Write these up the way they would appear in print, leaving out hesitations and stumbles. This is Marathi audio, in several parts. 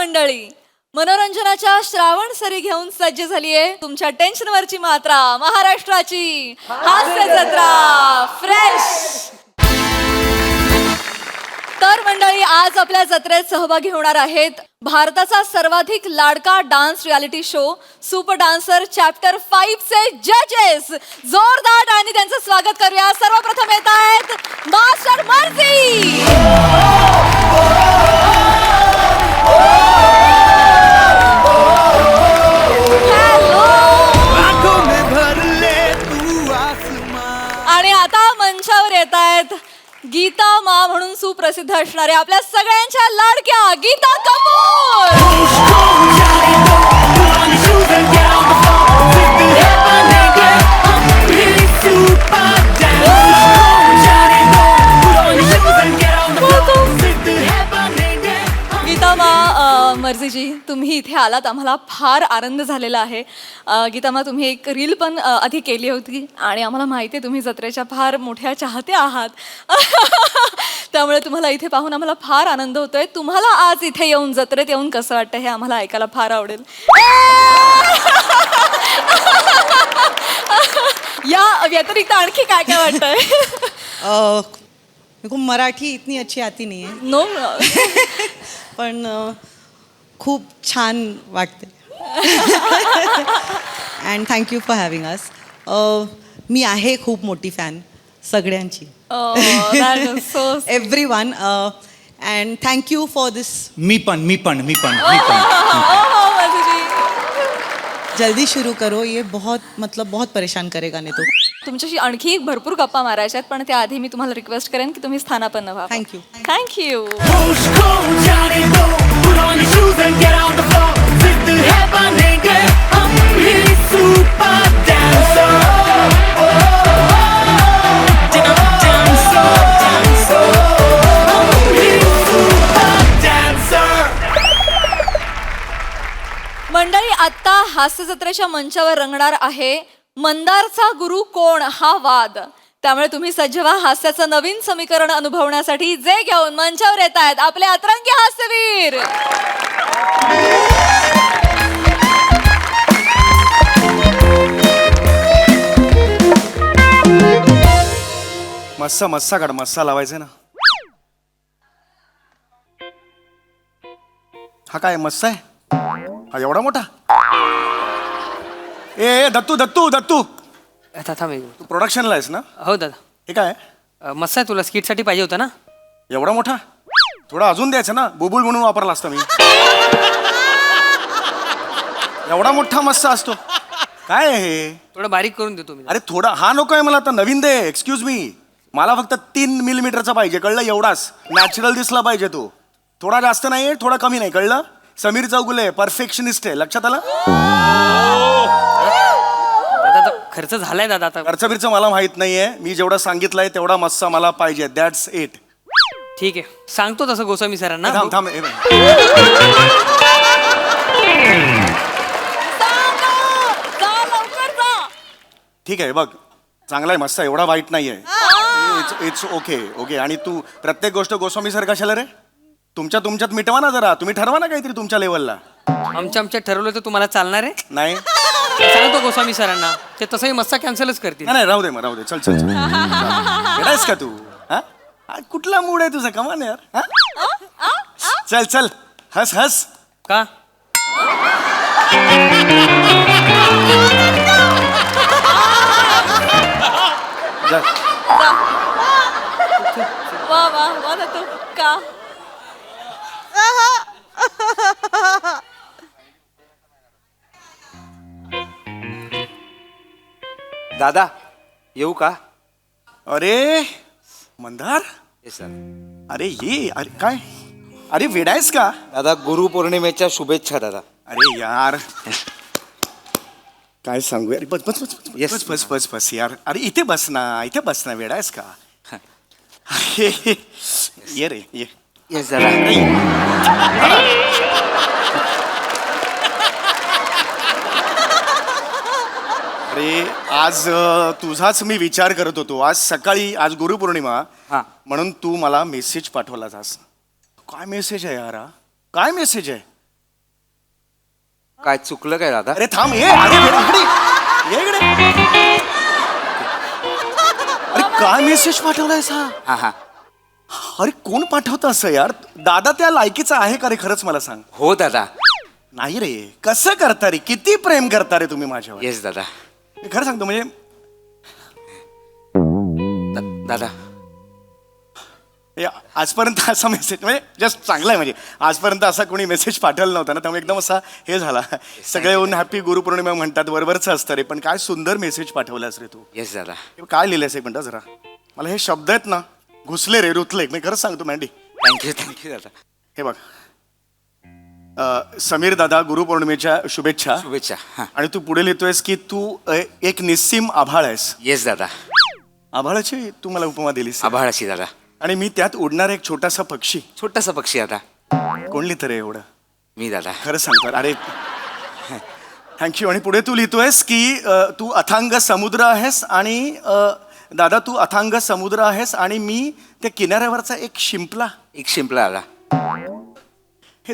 मंडळी, मनोरंजनाच्या श्रावण सरी घेऊन सज्ज झालीये तुमच्या टेन्शनवरची मात्रा, महाराष्ट्राची हास्य जत्रा फ्रेश. तर मंडळी, आज आपल्या जत्रेत सहभागी होणार आहेत भारताचा सर्वाधिक लाडका dance reality show super dancer chapter 5 चे जजेस. जोरदार आणि त्यांचं स्वागत करूया. सर्वप्रथम येत आहेत मास्टर मर्जी. आणि आता मंचावर येत आहेत गीता मा म्हणून सुप्रसिद्ध असणाऱ्या आपल्या सगळ्यांच्या लाडक्या गीता कपूर. गीता मा, मर्जीजी, तुम्ही इथे आलात, आम्हाला फार आनंद झालेला आहे. गीता मा, तुम्ही एक रील पण आधी केली होती आणि आम्हाला माहिती आहे तुम्ही जत्रेच्या फार मोठ्या चाहत्या आहात. त्यामुळे तुम्हाला इथे पाहून आम्हाला फार आनंद होतोय. तुम्हाला आज इथे येऊन, जत्रेत येऊन कसं वाटतं हे आम्हाला ऐकायला फार आवडेल. या व्यतिरिक्त आणखी काय काय वाटतंय? मेरे को मराठी इतनी अच्छी आती नहीं है. नो. पण खूप छान वाटते. अँड थँक्यू फॉर हॅव्हिंग अस. मी आहे खूप मोठी फॅन सगळ्यांची. एव्हरीवन. अँड थँक्यू फॉर दिस. मी पण. जल्दी शुरू करो. ये बहुत बहुत परेशान करेगा नहीं तो. तुमच्याशी आणखी भरपूर गप्पा मारायच्या आहेत, पण त्याआधी मी तुम्हाला रिक्वेस्ट करेन की तुम्ही स्थानापन्न व्हा. थँक्यू. थँक्यू. मंडळी, आता हास्य जत्रेच्या मंचावर रंगणार आहे मंदारचा गुरु कोण हा वाद. त्यामुळे तुम्ही सज्ज व्हा हास्याचं नवीन समीकरण अनुभवण्यासाठी, जे घेऊन मंचावर येत आहेत आपले अतरंगी हास्यवीर. मस्सा काढ, मस्सा लावायचा ना. हा काय मस्सा आहे? हा एवढा मोठा? ए दत्तू. थांब. तू प्रोडक्शनला आहेस ना? हो दादा. हे काय मस्त आहे. तुला स्किटसाठी पाहिजे होता ना? एवढा मोठा? थोडा अजून द्यायचं ना, बुबुळ म्हणून वापरला असता मी. एवढा मोठा मस्सा असतो? काय आहे हे? थोडं बारीक करून देतो मी. अरे थोडा हा नको आहे मला, आता नवीन दे. एक्सक्यूज मी, मला फक्त 3 मिलीमीटरचा पाहिजे, कळलं? एवढाच नॅचरल दिसला पाहिजे तो. थोडा जास्त नाही, थोडा कमी नाही, कळलं? समीर चौगुले परफेक्शनिस्ट आहे, लक्षात आलं? दादा खर्च झालाय दादा. आता खर्च बिर्च मला माहित नाहीये. मी जेवढं सांगितलंय तेवढा मस्सा मला पाहिजे. That's it. ठीक आहे, सांगतो तसं गोस्वामी सरांना. थांब. ठीक आहे, बघ, चांगला आहे मस्सा, एवढा वाईट नाहीये. It's okay. आणि तू प्रत्येक गोष्ट गोस्वामी सर कशाला रे? तुमच्यात मिटवा ना जरा. तुम्ही ठरवा ना काहीतरी तुमच्या लेवलला. आमच्या ठरवलं तर तुम्हाला चालणार आहे? नाही सांगतो गोस्वामी सरांना. ते तसंही मस्सा कॅन्सलच करतील. नाही, राहू दे. चल. येडायस का तू? हा? कुठला मूड आहे तुझा? कमान यार. चल हस. का? वा ना तू का? दादा येऊ का? अरे मंदार, अरे काय? अरे वेडायस का? दादा गुरुपौर्णिमेच्या शुभेच्छा दादा. अरे यार काय सांगू यार. बस यार. अरे इथे बस ना, वेडायस का? ये रे ये. येस दादा. अरे आज तुझाच मी विचार करत होतो. आज सकाळी, आज गुरुपौर्णिमा म्हणून तू मला मेसेज पाठवलास. काय मेसेज आहे यार? काय मेसेज आहे? काय चुकलं काय दादा? अरे थांब ये इकडे ये इकडे. अरे काय मेसेज पाठवलायस हा? हा हा. अरे कोण पाठवतं असं यार? दादा त्या लायकीचा आहे का रे? खरंच मला सांग. हो दादा. नाही रे, कसं करता रे? किती प्रेम करता रे तुम्ही माझ्यावर? येस दादा. मी खरं सांगतो म्हणजे दादा हे आजपर्यंत असा मेसेज म्हणजे जस्ट चांगला आहे. म्हणजे आजपर्यंत असा कोणी मेसेज पाठवला नव्हता ना, त्यामुळे एकदम असा हे झाला. सगळे येऊन हॅपी गुरुपौर्णिमा म्हणतात, बरोबरच असतं रे. पण काय सुंदर मेसेज पाठवलास रे तू. येस दादा. हे काय लिहिलंयस एक मिनटं जरा. मला हे शब्द आहेत ना घुसले रे, रुतले. मी खरंच सांगतो मॅन्डी. थँक्यू दादा. हे बघ, समीर दादा गुरुपौर्णिमेच्या शुभेच्छा. शुभेच्छा. हा. आणि तू पुढे लिहितोयस की तू एक निस्सीम आभाळ आहेस. येस दादा. आभाळाची तू मला उपमा दिलीस. आभाळाशी दादा. आणि मी त्यात उडणारा एक छोटासा पक्षी. छोटासा पक्षी दादा. कोण लिहितं रे एवढं? मी दादा. खरं सांगतो अरे. थँक्यू. आणि पुढे तू लिहितोयस की तू अथांग समुद्र आहेस आणि दादा तू अथांग समुद्र आहेस आणि मी त्या किनाऱ्यावरचा एक शिंपला. एक शिंपला दादा. हे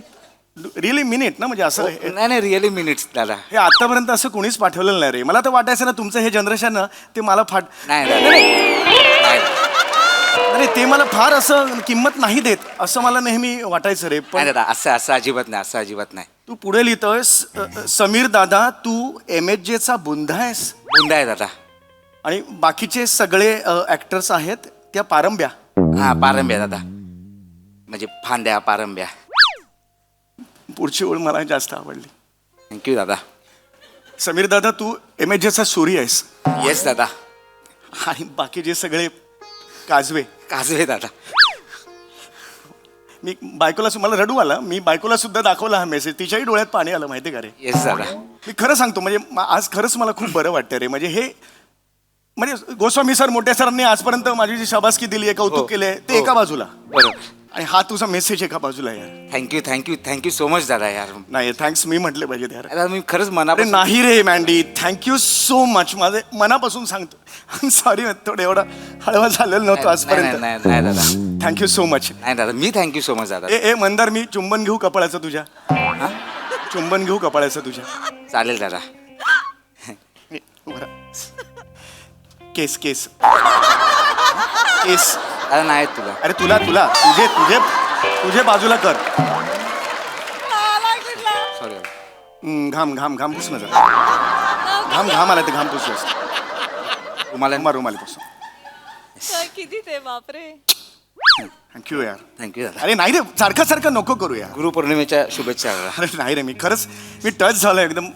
रिअली मिनिट ना, म्हणजे असं नाही नाही रिअली मिनिट्स दादा. हे आतापर्यंत असं कोणीच पाठवलेलं नाही रे. मला तर वाटायचं ना तुमचं हे जनरेशन ना ते मला नाही दादा. नाही. अरे ते मला फार असं किंमत नाही देत असं मला नेहमी वाटायचं रे. नाही पण दादा, असं असं अजिबात नाही, असं अजिबात नाही. तू पुढे लिहितोयस समीर दादा तू MHJ चा बुंदा आहेस बुंदा आहे दादा. आणि बाकीचे सगळे ऍक्टर्स आहेत त्या पारंब्या. हा पारंब्या दादा, म्हणजे फांद्या पारंब्या. पुढची ओळ मला जास्त आवडली. थँक्यू दादा. समीर दादा तू MHJ चा सूर्य आहेस येस दादा. आणि बाकी जे सगळे काजवे. काजवे दादा. मी बायकोला मला रडू आला. मी बायकोला सुद्धा दाखवला हा मेसेज. तिच्याही डोळ्यात पाणी आलं माहिती का रे. येस दादा. मी खरं सांगतो म्हणजे आज खरंच मला खूप बरं वाटतं रे. म्हणजे हे म्हणजे गोस्वामी सर मोठ्या सरांनी आजपर्यंत माझी जी शाबासकी दिली आहे, कौतुक केले ते एका बाजूला, बरोबर. आणि हा तुझा मेसेज एका बाजूला यार. थँक्यू सो मच दादा यार. नाही थँक्स मी म्हटले पाहिजे यार. दादा मी खरंच अरे मनापासून. नाही रे मॅन्डी, थँक्यू सो मच. माझे मनापासून सांगतो. सॉरी थोडं एवढं हळवा झालेलं नव्हतं नाही आजपर्यंत. नाही दादा. Thank you so much. नाही दादा मी थँक्यू सो मच दादा. ए मंदार मी चुंबन घेऊ कपाळाचं तुझ्या? चुंबन घेऊ कपाळाचं तुझ्या? चालेल दादा. उभं राहा. केस केस केस. दादा नाही तुला. अरे तुला तुला तुझे तुझे तुझे बाजूला कर. सॉरी. घाम घाम घाम पुस ना जरा. घाम घाम आला ते घाम पुस जास्त. तुम्हाला रुमाली पुस. किती ते बापरे. थँक्यू यार. थँक्यू दादा. अरे नाही रे, सारखं सारखं नको करू यार. गुरुपौर्णिमेच्या शुभेच्छा दादा. अरे नाही रे, मी खरंच मी टच झालोय एकदम.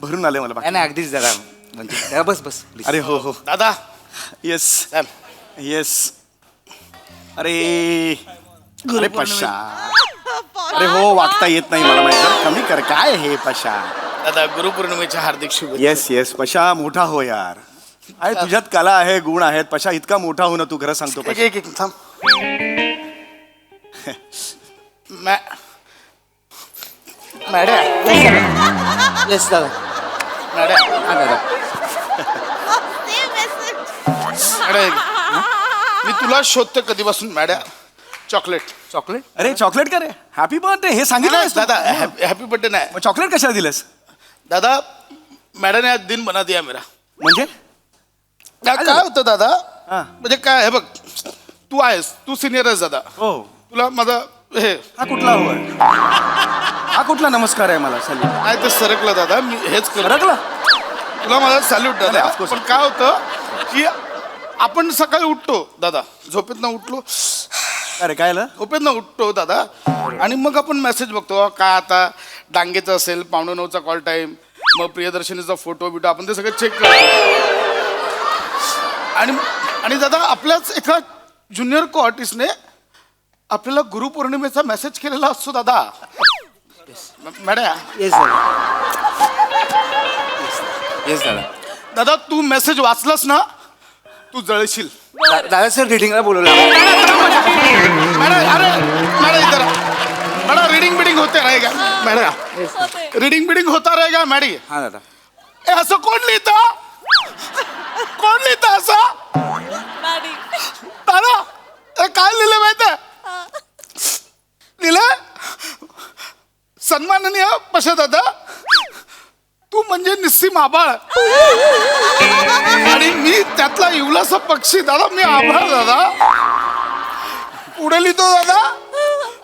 भरून आले मला बाकी. नाही अगदीच दादा, म्हणजे दादा बस please. अरे हो हो दादा येस येस. अरे अरे पशा. अरे हो वागता येत नाही मला माहिती. कमी कर. काय हे पशा. दादा गुरुपौर्णिमेच्या हार्दिक शुभेच्छा. येस येस पशा मोठा हो यार. अरे तुझ्यात कला आहे, गुण आहेत पशा. इतका मोठा हो ना तू. खरं सांगतो पशा. एक थांब. मॅडम येस दादा. मॅडम हा दादा. मॅडम मी तुला शोधतो कधीपासून मॅडम. चॉकलेट. चॉकलेट. अरे चॉकलेट का रे? हॅपी बर्थडे हे सांगितलं दादा हॅपी बर्थडे नाही मग चॉकलेट कशाला दिलंस? दादा. मैंने ने आज दिन बना दिया मेरा. म्हणजे काय होतं दादा, हा. म्हणजे काय हे बघ, तू आहेस, तू सिनियर आहेस दादा. हो. तुला माझा हे हा कुठला हो आहे? हा कुठला नमस्कार आहे मला? सॅल्यूट. नाही ते सरकलं दादा, मी हेच करत. सरकला? तुला माझा सॅल्यूट दादा. नाही, of course. पण काय होतं की आपण सकाळी उठतो दादा, झोपेतनं उठलो, अरे काय आलं? झोपेतनं उठतो दादा, आणि मग आपण मेसेज बघतो काय आता डांगेचं असेल, 9:15चा कॉल टाईम, मग प्रियदर्शनीचा फोटो बिटो आपण ते सगळं चेक करतो. आणि दादा आपल्याच एका ज्युनियर को आर्टिस्टने आपल्याला गुरुपौर्णिमेचा मेसेज केलेला असतो दादा. मॅडम येस दादा. येस दादा. दादा तू मेसेज वाचलास ना, तू जळशील. दादा सर रिडिंगला बोलवलं. मॅडम अरे मॅडम इधर मॅडम, रीडिंग बिडिंग होते रहेगा मॅडम, रीडिंग बिडिंग होता रहेगा मॅडी. हा दादा. ए असं कोण लिहितं, कोण लिहितं असं दादा? ए काय लिहिलं माहिती लिहिलं, सन्माननीय पशा दादा तू म्हणजे निस्सीम आभाळ आणि मी त्यातला इवलासा पक्षी दादा. मी आभाळ दादा. पुढे लिहितो दादा.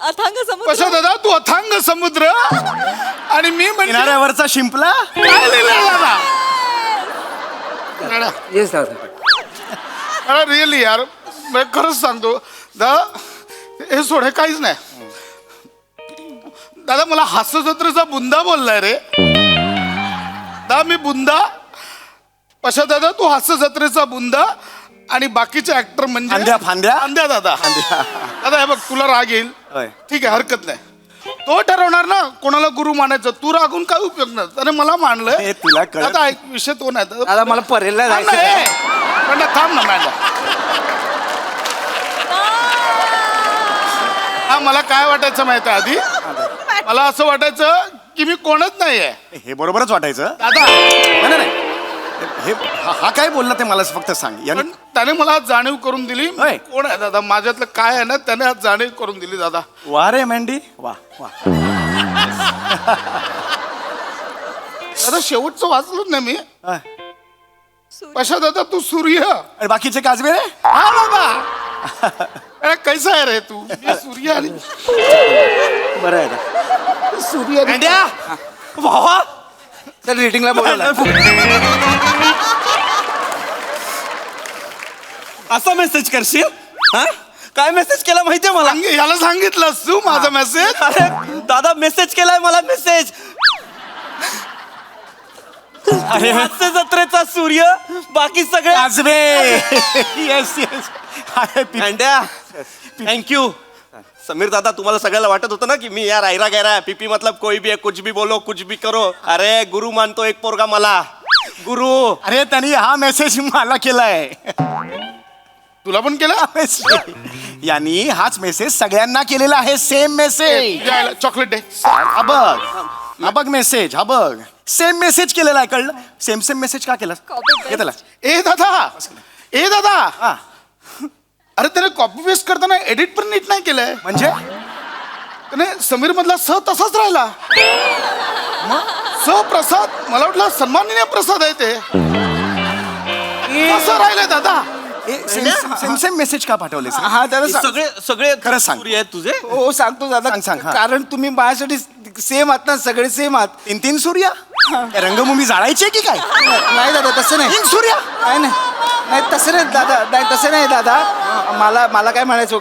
अथांग कशा समुद्र. दादा तू अथांग समुद्र आणि मी म्हणजे किनाऱ्यावरचा शिंपला. काय लिहिलंय दादा? येस दादा. अरे रिअली यार मी खरंच सांगतो दादा. हे सोड, हे काहीच नाही दादा. मला हास्य जत्रेचा बुंदा बोललाय रे दादा. मी बुंदा. कशा दादा तू हास्य जत्रेचा बुंदा आणि बाकीचे ऍक्टर म्हणजे फांद्या, फांद्या? फांद्या दादा. दादा हे बघ तुला राग येईल. होय. ठीक आहे हरकत नाही. तो ठरवणार ना कोणाला गुरु मानायचं. तू रागून काय उपयोग नाही. त्याने मला मानलंय. हे तुला कळत आता एक विषय तो नाही दादा मला परेलला जायचं. थांब ना मॅडम. हा मला काय वाटायचं माहिती आधी. मला असं वाटायचं की मी कोणच नाहीये हे बरोबरच वाटायचं. दादा. नाही, नाही, नाही. हे हा काय बोलला ते मला फक्त सांग. पण त्याने मला आज जाणीव करून दिली होय. मी कोण आहे दादा. माझ्यातलं काय आहे ना त्याने आज जाणीव करून दिली दादा. वा रे मँडी वा वा. दादा शेवटचं वाचलं ना मी. हा. कशा दादा तू सूर्य. आणि बाकीचे काजवे रे. हा बाबा. अरे कैसा आहे रे तू. मी सूर्य आणि बरं आहे दादा. सूर्य आणि- मँड्या वा. तर रेटिंगला बोलवलं. असा मेसेज करशील हा? काय मेसेज केला माहितीये मला? याला सांगितलंस तू माझा मेसेज. अरे दादा मेसेज केलाय मला मेसेज. अरे हास्य जत्रेचा सूर्य बाकी सगळे काजवे. Yes yes. Andya thank you. Sameer दादा तुम्हाला सगळ्याला वाटत होतं ना की मी यार आयरा गैरा पीपी मतलब कोई भी है कुछ भी बोलो कुछ भी करो. अरे गुरु मानतो एक पोरगा मला गुरु. अरे त्यांनी हा मेसेज मला केलाय. तुला पण केला. यांनी हाच मेसेज सगळ्यांना केलेला आहे. Same message. चॉकलेट दे. हा बघ. हा बघ मेसेज. हा बघ सेम मेसेज केलेला आहे. कळलं. सेम सेम मेसेज का केला. Copy हे त्याला. ए दादा. ए दादा. हा अरे त्याने कॉपी पेस्ट करताना एडिट पण नीट नाही केलंय. म्हणजे त्याने समीर मधला स तसाच राहिला. स प्रसाद मला वाटलं सन्माननीय प्रसाद आहे ते. असं राहिलंय दादा. सेम सेम मेसेज का पाठवले. हा दादा सगळे सगळे खरंच सांग. सूर्य आहेत तुझे. हो सांगतो दादा. सांग, सांग, हा. कारण तुम्ही माझ्यासाठी सेम आहात ना. सगळे सेम आहात. तीन तीन सूर्य. काय रंगभूमी जाळायची की काय. नाही दादा तसं नाही. तीन सूर्य. नाही नाही नाही तसं नाही दादा. नाही तसं नाही दादा. मला काय म्हणायचं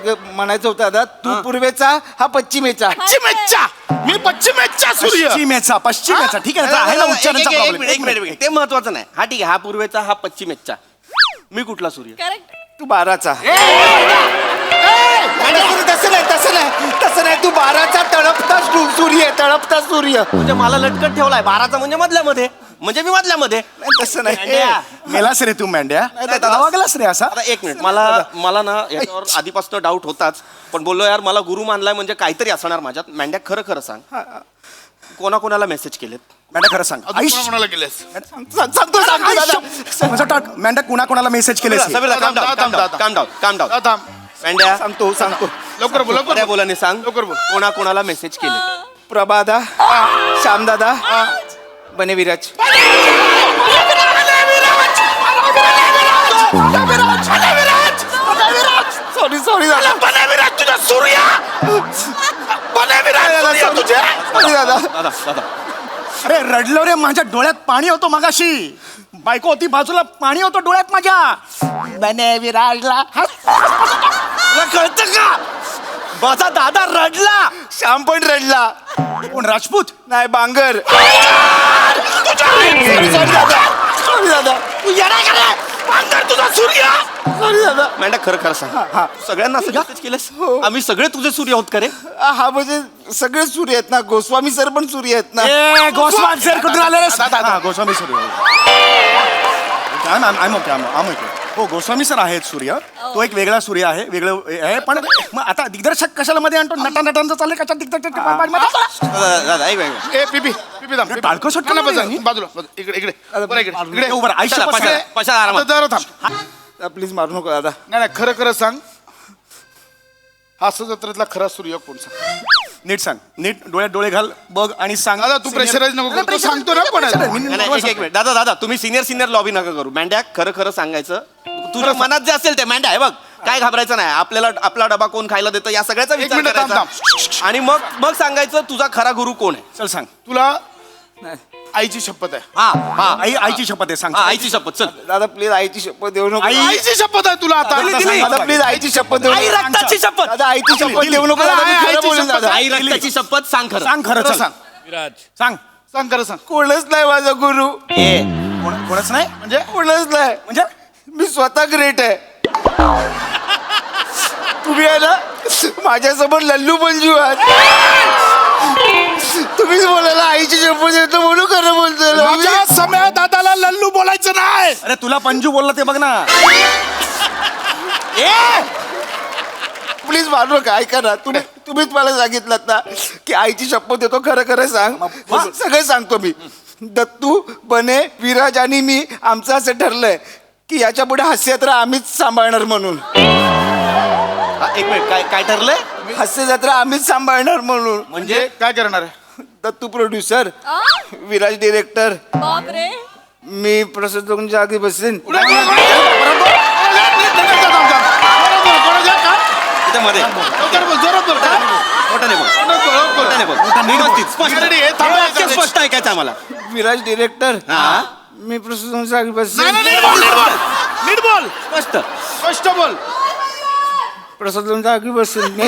होतं दादा. तू पूर्वेचा हा पश्चिमेचा. पश्चिमेच्या. मी पश्चिमेच्या सूर्य. पश्चिमेचा. पश्चिमेचा. ठीक आहे. आहे ना उच्चारांचा एक प्रॉब्लेम. मिनिट, एक मिनिट, एक मिनिट. ते महत्वाचं नाही. हा ठीक आहे. हा पूर्वेचा हा पश्चिमेचा. मी कुठला सूर्य. करेक्ट. तू 12चा. तसं नाही तसं नाही तसं नाही. तू 12चा तळपता सूर्य. तळपता सूर्य. म्हणजे मला लटकत ठेवलाय 12चा म्हणजे मधल्यामध्ये. म्हणजे मी मधल्यामध्ये. तसं नाही. अंड्या. मेलास रे तू मेंढ्या. दादा. वागलास रे असा. आता एक मिनिट मला ना याच्यावर आधीपासून डाऊट होताच. पण बोललो यार मला गुरु मानलाय म्हणजे काहीतरी असणार माझ्यात. मेंढ्या खरं खरं सांग कोणाकोणाला मेसेज केलेत. मेंढ्या खरं सांग. अजून कोणाला केलेस. सांगतो दादा. माझा टाक. मेंढ्या कुणा कोणाला मेसेज केले. समीरला calm down, calm down, calm down, calm down. थांब. मेंढ्या सांगतो लवकर बोल लवकर बऱ्या बोल. बोलाने सांग लवकर बोल. कोणाकोणाला मेसेज केले. प्रभादा. श्यामदादा. बनेविराज. सॉरी दादा. तुझा सूर्य. तुझे. दादा. दादा दादा अरे रडलो रे. माझ्या डोळ्यात पाणी होतं मगाशी. बायको होती बाजूला. पाणी होतं डोळ्यात माझ्या. बने विराजला. तुला कळतं का माझा दादा रडला. श्याम पण रडला. कोण राजपूत. नाही बांगर. सॉरी दादा. तू येणार का रे? बांगर तुझा सूर्य. सॉरी दादा. मेंढ्या खरं खरं सांग सगळ्यांना असं मेसेज केलंस. आम्ही सगळे तुझे सूर्य आहोत का रे. हा म्हणजे सगळे सूर्य आहेत ना. गोस्वामी सर पण सूर्य आहेत ना. ए गोस्वामी सर कुठून आले रे. हा, गोस्वामी सूर्य. हो गोस्वामी सर आहेत सूर्य. तो एक वेगळा सूर्य आहे. वेगळं आहे. पण मग आता दिग्दर्शक कशाला मध्ये आणतो. नटानटांचं चाललंय कशा दिग्दर्शक. दादा ऐक ऐक ए पिपी थांब. हे टाळकं सुटलं नाही, नाही, बाजूला इकडे बरं, इकडे उभं राहा. आयुष्य पशाला आरामात. आता जरा थांब. प्लीज मारू नको दादा. नाही खरं खरं सांग. हास्य जत्रेतला खरा सूर्य कोण सांग? नीट सांग, नीट डोळ्यात डोळे घाल, बघ आणि सांग. दादा तू प्रेशराईज नको करू. तू सांगतो ना पण आहे. नाही, नाही, एक मिनिट दादा तुम्ही सिनियर लॉबी नका करू. मँड्या खरं सांगायचं तुझ्या मनात जे असेल ते मँड्या आहे बघ, काय घाबरायचं नाही. आपल्याला आपला डबा कोण खायला देतं या सगळ्याचा विचार मिनिट थांब, करायचा आणि मग सांगायचं तुझा खरा गुरु कोण आहे. चल सांग. तुला आईची शपथ आहे. हा आईची शपथ आहे, सांग. आईची शपथ चल. दादा प्लीज आईची शपथ देऊ नको. आईची शपथ आहे तुला आता. दिली, दिली. दादा प्लीज आईची शपथ देऊ आई नको. रक्ताची शपथ. दादा आईची शपथ देऊ नको. दादा, मी खरं आईची बोलेन शपथ. दादा. आई रक्ताची शपथ सांग खरं. सांग खरं, खरं चल. सांग. सांग. सांग खरं सांग. कोणच नाही माझा गुरु. कोणच नाही म्हणजे कोणच नाही. म्हणजे मी स्वतः ग्रेट आहे. तुम्ही आहे ना माझ्यासमोर लल्लू मंजू आहात. तुम्हीच बोलायला आईची शपथ येतो म्हणून खरं बोलतोय. माझ्या समय दादाला लल्लू बोलायचं नाही. अरे तुला पंजू बोलला ते बघ ना. प्लीज मारू नका. ऐका ना तुम्हीच मला सांगितलं ना की आईची शपथ देतो खरं सांग. सगळं सांगतो मी. दत्तू बने विराज आणि मी आमचं असं ठरलंय की याच्या पुढे हास्यजत्रा आम्हीच सांभाळणार म्हणून. एक मिनिट काय ठरलंय. हास्यजत्रा आम्हीच सांभाळणार म्हणून. म्हणजे काय करणार आहे? दत्तू प्रोड्युसर, विराज डिरेक्टर, बापरे. मी प्रसाद लोकांच्या आधी बसेन. इथे मध्ये मोठ्याने बोल. व्यवस्थित, स्पष्ट. हे वाक्य स्पष्ट ऐकायचं आम्हाला. विराज डिरेक्टर, हा. मी प्रसाद लोकांच्या आधी बसेन. नीट बोल. स्पष्ट. स्पष्ट बोल. प्रसाद लोकांच्या जागी बसेन मी.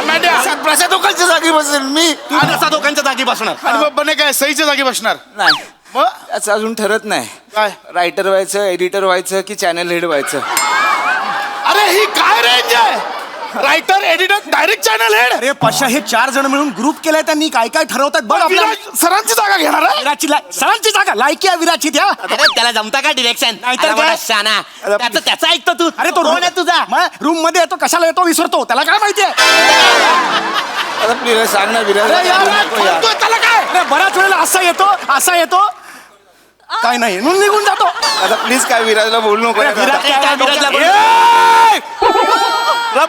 मांड्या. प्रसाद लोकांच्या जागी बसेन मी. तू असा दोघांच्या जागी बसणार. आणि मग बने काय सईच्या जागी बसणार? नाही मग असं अजून ठरत नाही. काय? रायटर व्हायचं, एडिटर व्हायचं की चॅनल हेड व्हायचं. अरे ही काय रेंज आहे? Writer, editor, direct channel head. अरे पशा हे 4 जण मिळून ग्रुप केलाय त्यांनी. काय काय ठरवतात बघ. आपल्या विराज सरांची जागा घेणार आहे? विराची सरांची जागा लायकी आहे विराची त्या. अरे त्याला जमता का डिरेक्शन? नाहीतर काय? शाना त्याचं ऐकतो तू. अरे तो कोण आहे तुझा? रूम मध्ये येतो, कशाला येतो विसरतो, त्याला काय माहितीये. आता प्लीज सांग ना विराज. अरे यार, नको यार. तो त्याला काय? अरे बऱ्याच वेळेला असा येतो काय नाही म्हणून निघून जातो. आता प्लीज काय विराजला बोलू नको. विराज काय विराजला बोल-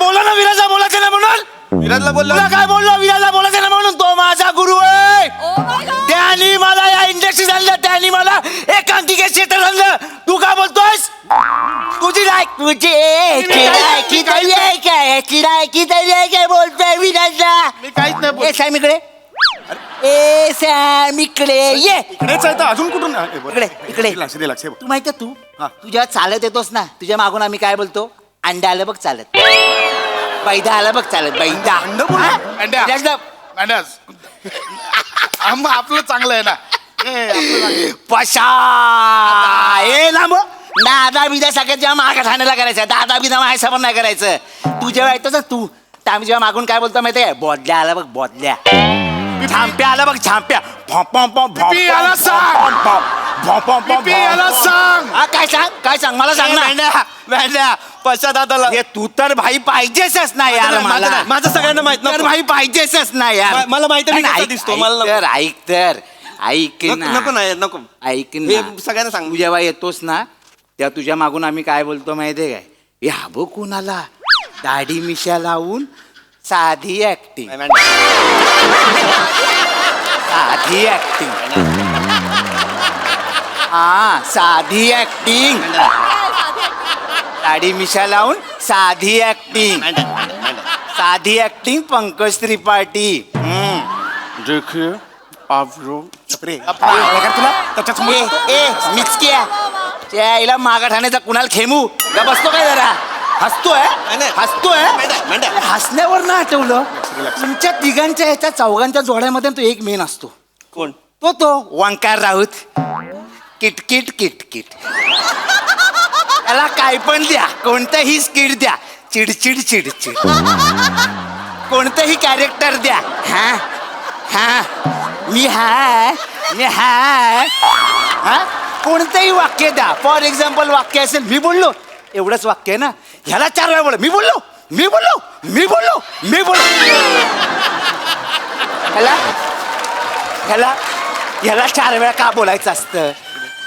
बोला ना विराजला बोलायचं ना म्हणून. विराजला बोललो. तुला काय बोललो विराजला बोलायचं ना म्हणून. तो माझा गुरु आहे. Oh my God. त्यांनी मला या इंडस्ट्रीत आणलं, त्यांनी मला एकांकिके क्षेत्रात आणलं. तू काय बोलतोयस? तुझी किरायकी काय बोलतोय विराजला. मी काहीच नाही बोल. ए सॅम इकडे. ए सॅम इकडे ये. इकडेच आहे तर अजून कुठून? इकडे. रिलॅक्स. तू माहितीये तू जेव्हा चालत येतोस ना तुझ्या मागून आम्ही काय बोलतो? अंडा आलं बघ चालत. बैदा आलं बघ चालत. बैदा. अंड बोल. हा? अंड्या. विराजला मांड्यास. आपलं चांगलं आहे ना. ए, आपलं चांगलं. पशा ए लांब. दादा बिदा सगळ्यात जेव्हा मागा ठाण्याला करायचं. दादा बिदा माझ्या समोर नाही करायचं. तू जेव्हा येतोस ना तू तर आम्ही जेव्हा मागून काय बोलतो माहितीये? बोधल्या आला बघ बोधल्या. झांप्या आला बघ झांप्या. पिपी याला सांग. पिपी याला सांग. हा काय सांग मला सांग ना. पश्चा दादाला. हे तू तर भाई पाहिजेसच ना यार मला. माझं सगळ्यांना माहित तर भाई पाहिजेसच ना यार. मला माहिती आहे मी कसा ऐक दिसतो. मला नको. ऐक ना. नको नाही नको. ऐक हे ना. सगळ्यांना सांग. तू जेव्हा येतोस ना तेव्हा तुझ्या मागून आम्ही काय बोलतो माहितीये काय? या बघ कुणाला दाढी मिशा लावून साधी ऍक्टिंग. साधी ऍक्टिंग. हा साधी ऍक्टिंग. दाढी मिशा लावून साधी ऍक्टिंग. साधी ऍक्टिंग पंकज त्रिपाठी. देखिए आप लोग तुला त्याच्यात ए मिचक्या त्या आईला मागा ठाण्याचा कुणाल खेमू का बसतो काय जरा? हसतोय हसण्यावर ना आठवलं तुमच्या तिघांच्या ह्याच्या चौघांच्या जोड्यामध्ये तो एक मेन असतो. कोण? तो वंकार राऊत. किटकिट किटकिट. त्याला काय पण द्या, कोणतंही स्किट द्या, चिडचिड. कोणतंही कॅरेक्टर द्या. हा मी हाय हा कोणतंही वाक्य द्या. फॉर एक्झाम्पल वाक्य असेल मी बोललो एवढंच वाक्य आहे ना. ह्याला 4 वेळा बोल. मी बोललो. ह्याला 4 वेळा का बोलायचं असतं?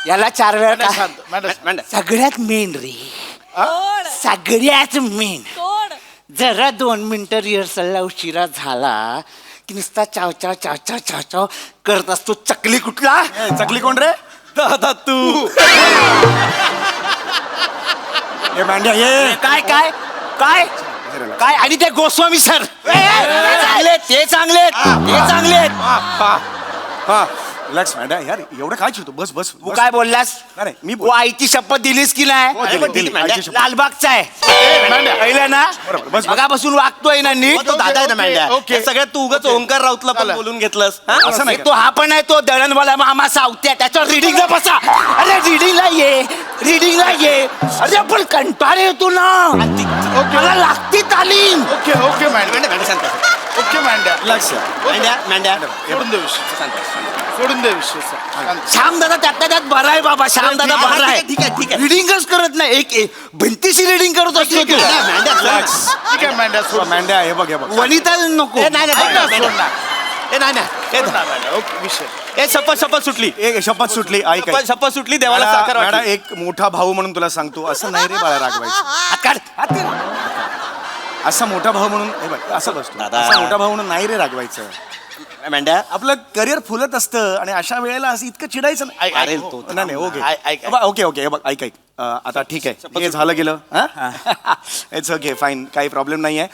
याला 4 वेळा का? सगळ्यात मेन रे. सगळ्यात मेन. कोण? जरा 2 मिनिटं रिहर्सलला उशिरा झाला की नुसता चाव चाव चाव चाव चाव चाव करत असतो. चकली कुठला? चकली कोण रे? दादा तू हे मांड्या ये. काय काय काय काय? आणि ते गोस्वामी सर चांगले, ते चांगले, ते चांगले. हा रिलॅक्स मांड्या यार, एवढं काय चिडतो? बस बस तू काय बोललास? नाही, नाही, मी तू आईची शपथ दिलीस की नाही? हो, दिली, दिली, आईची शपथ. लालबागचा आहे पहिलं ना, बरोबर, बस, बस. मगापासून वागतोय ना नीट. तो दादा आहे ना मॅन्ड्या. ओके. हे सगळ्यात तू उगाच ओंकार राऊतला पण बोलून घेतलंस हा? असं नाही तो हा पण आहे, तो दळणवाला मामा सावत्या, त्याच्यावर रिडिंगला बसा. अरे रिडिंगला ये, रिडिंगला ये. अरे पण कंटाळा येतो ना, मला लागती तालीम. ओके ओके मॅन्ड्या ओके मॅन्ड्या रिलॅक्स मॅन्ड्या सोडून दे विषय सोडून दे विषय शांत. श्याम दादा त्यातल्या त्यात बरा आहे बाबा. श्याम दादा हा, बरा आहे. ठीक आहे, ठीक आहे. रिडिंगच करत नाही, एक भिंतीशी रिडिंग करत असतो तो. ठीक आहे मॅन्ड्या सोड मांड्या हे बघ हे बघ. वनिता नको. ए, नाही, नाही, ऐक ना, नाही, सोड ना. ए, नाही, नाही. ए, सोड ना, मॅन्ड्या. ओके विषय ए, शपथ सुटली. एक शपथ सुटली. ऐक ऐक. शपथ सुटली, देवाला मॅडा, साखर मॅडा, वाटली. एक मोठा भाऊ म्हणून तुला सांगतो, असं नाही रे बाळा रागवायचं. हात काढ, हात काढ. असा मोठा भाऊ म्हणून हे बघ असं बसतो. दादा. असा मोठा भाऊ म्हणून नाही रे रागवायचं. मॅन्ड्या आपलं करिअर फुलत असतं आणि अशा वेळेला असं इतकं चिडायचं नाही. ऐक, ऐक, अरे, हो. नाही नाही, ओके ऐक. ओके ओके हे बघ ऐक ऐक आता ठीक आहे, हे झालं गेलं. इट्स ओके फाईन, काही प्रॉब्लेम नाही आहे.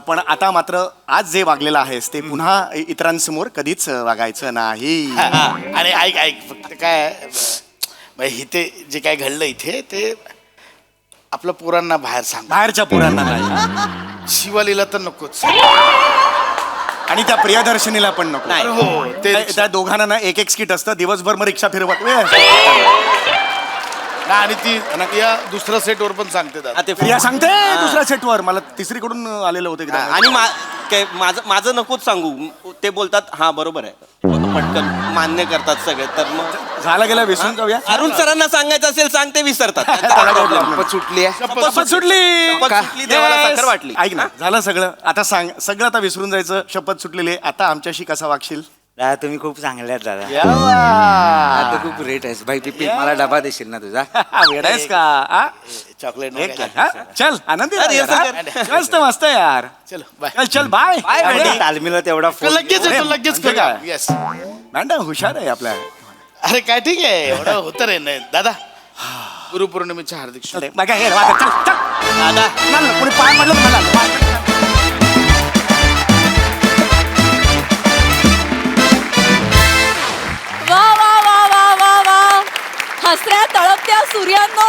पण आता मात्र आज जे वागलेलं आहेस ते पुन्हा इतरांसमोर कधीच वागायचं नाही. आणि ऐक ऐक फक्त काय म्हणजे इथे जे काय घडलं इथे ते आपल्या पोरांना बाहेर सांग. बाहेरच्या पोरांना नाही शिवालीला तर नकोच. आणि त्या प्रियदर्शनीला पण नको. नाही. हो ते त्या दोघांना ना एक एक स्किट असतं, दिवसभर मग रिक्षा फिरवत वेळ असतो. ना, आणि ती या दुसऱ्या सेटवर पण सांगते दादा. हा, ते प्रिया सांगते दुसऱ्या सेटवर, मला तिसरीकडून आलेलं होतं एकदा. आणि माझं नकोच सांगू. ते बोलतात हा बरोबर आहे, पटकन मान्य करतात सगळे. तर मग झालं गेलं, विसरून जाऊया. अरुण सरांना सांगायचं असेल सांग, ते विसरतात. शपथ सुटली आहे. शपथ सुटली. शपथ सुटली, देवाला साखर वाटली. ऐक ना, झालं सगळं, आता सांग. सगळं आता विसरून जायचं, शपथ सुटलेली आहे. आता आमच्याशी कसा वागशील? दादा तुम्ही खूप चांगले आहेत दादा. आता खूप रेट आहेस भाई. पिपी मला डबा देशील ना तुझा? वेडायस का आ? चॉकलेट एक हा? चल आनंदी अरे, राहा असं यार, कर. हा? मस्त मस्त यार. चल बाय. चल चल बाय. तालमीला तेवढा फोन. लगेच येतो लगेच म्हणजे काय? करूया. येस मॅडम हुशार आहे आपल्या. अरे काय ठीक आहे एवढं होतं रे नाही दादा. गुरुपौर्णिमेच्या हार्दिक शुभेच्छा. बघा हे बघा, चल चल. दादा नाही, नाही, कोणी पाय म्हटलं मला पाय. वा वा वा वा वा वा हसऱ्या तळपत्या सूर्यांनो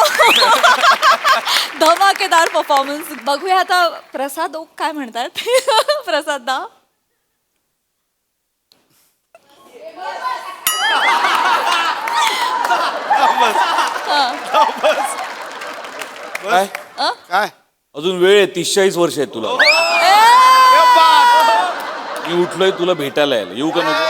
धमाकेदार परफॉर्मन्स. बघूया आता प्रसाद ओक काय म्हणतात. प्रसाद दा काय अजून वेळ आहे, 30-40 वर्ष आहेत तुला. मी उठलोय तुला भेटायला यायला, येऊ का नको?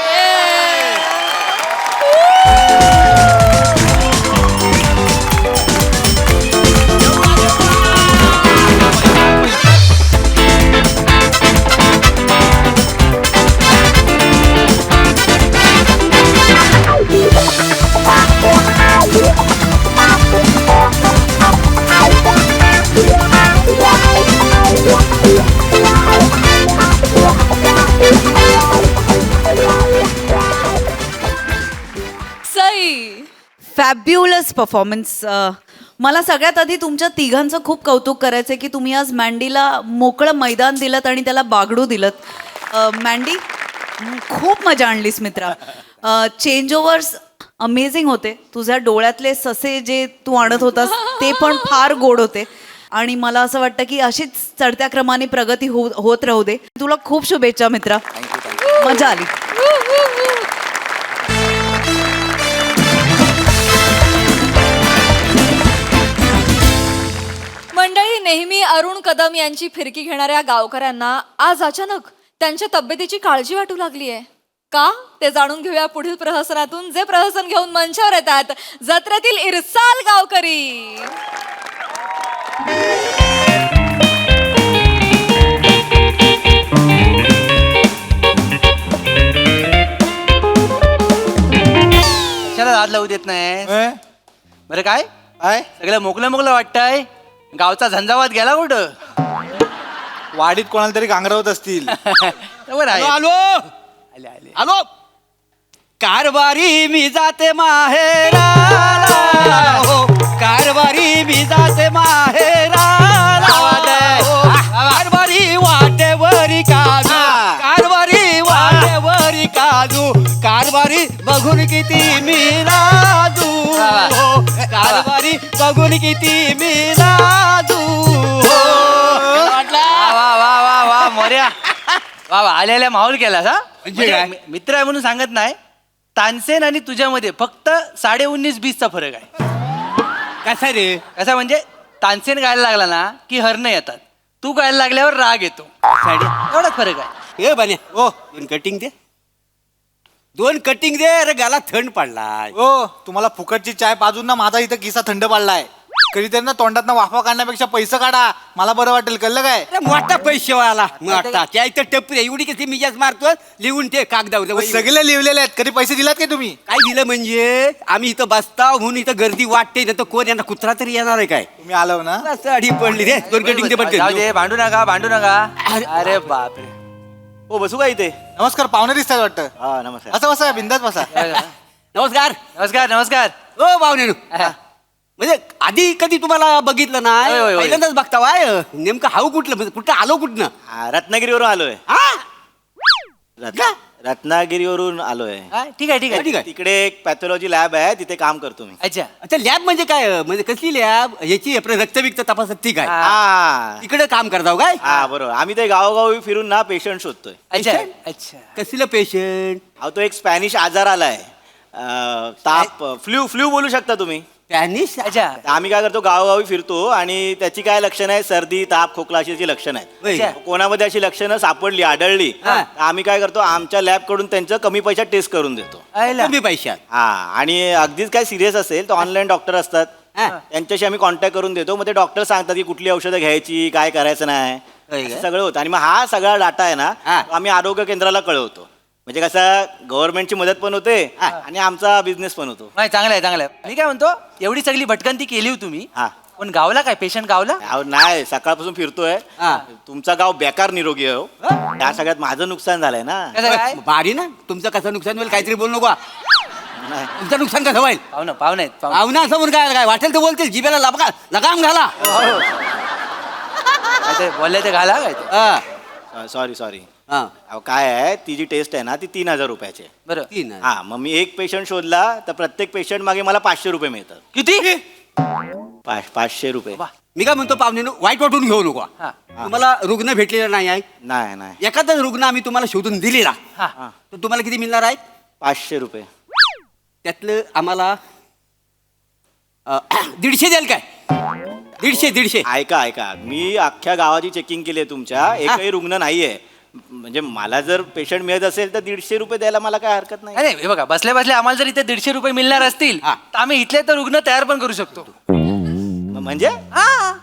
Sai fabulous performance. मला सगळ्यात आधी तुमच्या तिघांचं खूप कौतुक करायचं आहे की तुम्ही आज मँडीला मोकळं मैदान दिलं आणि त्याला बागडू दिलं. मँडी खूप मजा आणलीस मित्रा. चेंज ओव्हर्स अमेझिंग होते. तुझ्या डोळ्यातले ससे जे तू आणत होतास ते पण फार गोड होते. आणि मला असं वाटतं की अशीच चढत्या क्रमाने प्रगती होत राहू दे. तुला खूप शुभेच्छा मित्रा. मजा आली. मंडळी, नेहमी अरुण कदम यांची फिरकी घेणाऱ्या गावकऱ्यांना आज अचानक त्यांच्या तब्येतीची काळजी वाटू लागली आहे. का ते जाणून घेऊया पुढील प्रहसनातून, जे प्रहसन घेऊन मंचावर येतात जत्रेतील इरसाल गावकरी. कशाला हात लावू देत नाही? बरं काय सगळं मोकळं मोकळं वाटतंय. गावचा झंझावात गेला कुठं? वाडीत कोणाला तरी गांगरवत असतील. आलो आलो कारभारी मी जाते माहेराला हो, कारभारी मी जाते माहेराला हो, कारभारी वाटेवरी काजू, कारभारी वाटेवरी काजू, कारभारी बघून किती मी राजू हो, कारभारी बघून किती मी राजू हो. वा वा वा वा मोर्या वा वा आलेल्या माहोल केलास हा. म्हणजे मित्र आहे म्हणून सांगत नाही. तानसेन आणि तुझ्यामध्ये फक्त 19.5-20चा फरक आहे. कसा रे? कसा म्हणजे तानसेन गायला लागला ना की हरणं येतात, तू गायला लागल्यावर राग येतो. एवढाच फरक आहे. हे बने ओ 2 कटिंग दे, 2 कटिंग दे. अरे गाला थंड पडलाय. हो तुम्हाला फुकटची चाय पाजून ना माझा इथं किस्सा थंड पडलाय. कधीतरी ना तोंडात वाफा काढण्यापेक्षा पैसे काढा, मला बरं वाटेल. कळलं काय? अरे मोठा पैसे वाला मोठा त्या इथं टप्पी एवढी कशी मी जास्त मारतो. लिहून ते कागदावर सगळे लिहिलेले आहेत. कधी पैसे दिलात काय तुम्ही? काय दिलं म्हणजे आम्ही इथं बसताव म्हणून इथं गर्दी वाटते ना, तर कोण यांना कुत्रा तरी येणार आहे काय? तुम्ही आलो ना. असं अडी पडली रे. 2 कटिंग दे पटकन. जाऊ दे, भांडू नका भांडू नका. अरे बापरे. हो बसू का इथे? नमस्कार, पाहुणे दिसतात वाटतं. हा नमस्कार. असं बसा, बिंदास बसा. नमस्कार नमस्कार नमस्कार. ओ पाहुणे. म्हणजे आधी कधी तुम्हाला बघितलं ना? होय, होय, होय. पहिल्यांदाच बघता वाय. नेमकं हाऊ कुठलं म्हणजे कुठं आलो कुठनं? रत्नागिरीवरून आलोय. हा? रत्नागिरीवरून आलोय. हा, ठीक आहे ठीक आहे ठीक आहे. तिकडे एक पॅथॉलॉजी लॅब आहे, तिथे काम करतो मी. अच्छा. अच्छा लॅब म्हणजे काय? म्हणजे कसली लॅब? याची आपलं रक्तबिक्त तपासत ठीक आहे. हा तिकडे काम करताव काय? हा बरोबर. आम्ही ते गावोगावी फिरून ना पेशंट शोधतोय. अच्छा अच्छा. कसलं पेशंट? अहो तो एक स्पॅनिश आजार आलाय. ताप, फ्ल्यू फ्ल्यू बोलू शकता तुम्ही. स्पॅनिश? अच्छा. आम्ही काय करतो गावोगावी फिरतो आणि त्याची काय लक्षणं आहे, सर्दी ताप खोकला अशी त्याची लक्षणं होय. आहेत. कोणामध्ये अशी लक्षणं सापडली आढळली हा. तर आम्ही काय करतो, आमच्या लॅब कडून त्यांचं कमी पैशात टेस्ट करून देतो. आयला. कमी पैशात? हा आणि अगदीच काय सिरियस असेल तर ऑनलाईन डॉक्टर असतात, हा. त्यांच्याशी आम्ही कॉन्टॅक्ट करून देतो. मग ते डॉक्टर सांगतात की कुठली औषधं घ्यायची, काय करायचं नाही, होय का? असं सगळं होतं. आणि मग हा सगळा डाटा आहे ना, हा. तो आम्ही आरोग्य केंद्राला कळवतो. म्हणजे कसं गव्हर्नमेंटची मदत पण होते हा. आणि आमचा बिझनेस पण होतो. नाही चांगलं आहे चांगलं आहे. मी काय म्हणतो, एवढी सगळी भटकंती केली हो तुम्ही, हा. पण गावला काय पेशंट गावला? अहो, नाही सकाळपासून फिरतोय. हा. तुमचा गाव बेकार निरोगी आहे हो. त्या सगळ्यात माझं नुकसान झालंय ना. कसं काय? भारी ना. तुमचं कसं नुकसान होईल काहीतरी बोलू नको. नाही. तुमचं नुकसान कसं होईल? पाहुणं पाहुणे आहेत पाहुणे. पाहुणा असं म्हणून काय काय वाटेल ते बोलतील. जिभेला लगाम घाला. काय ते बोलले ते घाला काय ते. हा. Sorry sorry. हा. अहो काय आहे, ती जी टेस्ट आहे ना ती 3,000 रुपयाची आहे. बरं. 3. हा मग मी एक पेशंट शोधला तर प्रत्येक पेशंट मागे मला 500 रुपये मिळतात. किती? 500 रुपे. वा. मी काय म्हणतो पाहुणे वाईट वाटून घेऊ नको. हा. तुम्हाला रुग्ण भेटलेला नाही आहे. नाही नाही. एखादाच रुग्ण आम्ही तुम्हाला शोधून दिलेला हा. तर तुम्हाला किती मिळणार आहे? 500 रुपये. त्यातलं आम्हाला 150 द्याल काय? 150. ऐका ऐका, मी अख्ख्या गावाची चेकिंग केली आहे तुमच्या, एकही रुग्ण नाहीये. म्हणजे मला जर पेशंट मिळत असेल तर 150 रुपये द्यायला मला काय हरकत नाही. अरे हे बघा, बसल्या बसल्या आम्हाला जर इथे 150 रुपये मिळणार असतील हा. तर आम्ही इथले तर रुग्ण तयार पण करू शकतो. म्हणजे हा.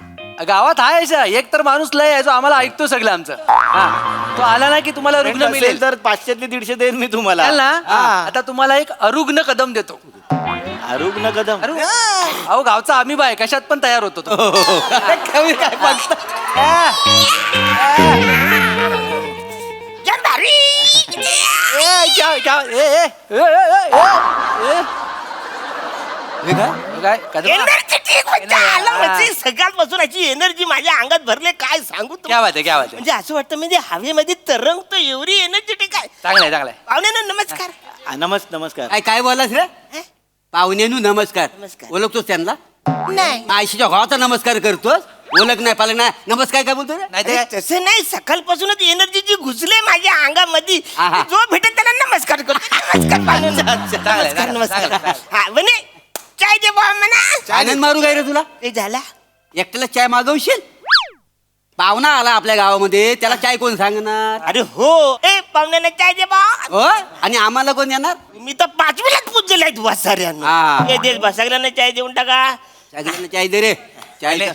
गावात आहे अशा एक तर माणूस लय आहे जो आम्हाला ऐकतो सगळं आमचं. हा. तो आला ना की तुम्हाला रुग्ण असेल मिळेल. तर 500तले 150 देईन मी तुम्हाला. चालेल ना? हा. आता तुम्हाला एक अरुग्ण कदम देतो. रुग्ण कदम. अहो गावचा आम्ही बाय कशात पण तयार होतो तो. कमी काय बघता? हे काय? काय सकाळपासून याची एनर्जी माझ्या अंगात भरले, काय सांगू क्या बात आहे क्या बात आहे. म्हणजे असं वाटतं म्हणजे हवेमध्ये तरंगतो, एवढी एनर्जेटिक आहे. चांगलं आहे चांगलं आहे. पाहुण्यांना नमस्कार. नमस्कार. काय काय बोललास रे? पाहुण्यानु नमस्कार. नमस्कार. ओळखतोस त्यांना? नाही आयशीच्या भावाचा नमस्कार करतोस. ओळख नाही पालक नाही. नमस्कार काय बोलतो रे? नाही ते अरे, काय? तसं नाही, सकाळपासूनच एनर्जी जी घुसले माझ्या अंगामध्ये, आहा. जो भेटेल त्याला नमस्कार करतो. नमस्कार पाहुण्यांनो. चांगलं आहे, नमस्कार नमस्कार. चांगलं आहे. हा म्हणे चाय दे बा म्हणा. आनंद मारू काय रे तुला? ते झाला. एकट्याला चाय मागवशील? पाहुणा आला आपल्या गावामध्ये, त्याला चाय कोण सांगणार? अरे हो, ए पाहुण्यांना चाय दे बा. हो. आणि आम्हाला कोण येणार? मी तर 5वीलाच पूजलेला आहे तुला हा. साऱ्यांना. हे देश बा, सगळ्यांना चाय देऊन टाका. सगळ्यांना चाय दे रे. चाय चालेल.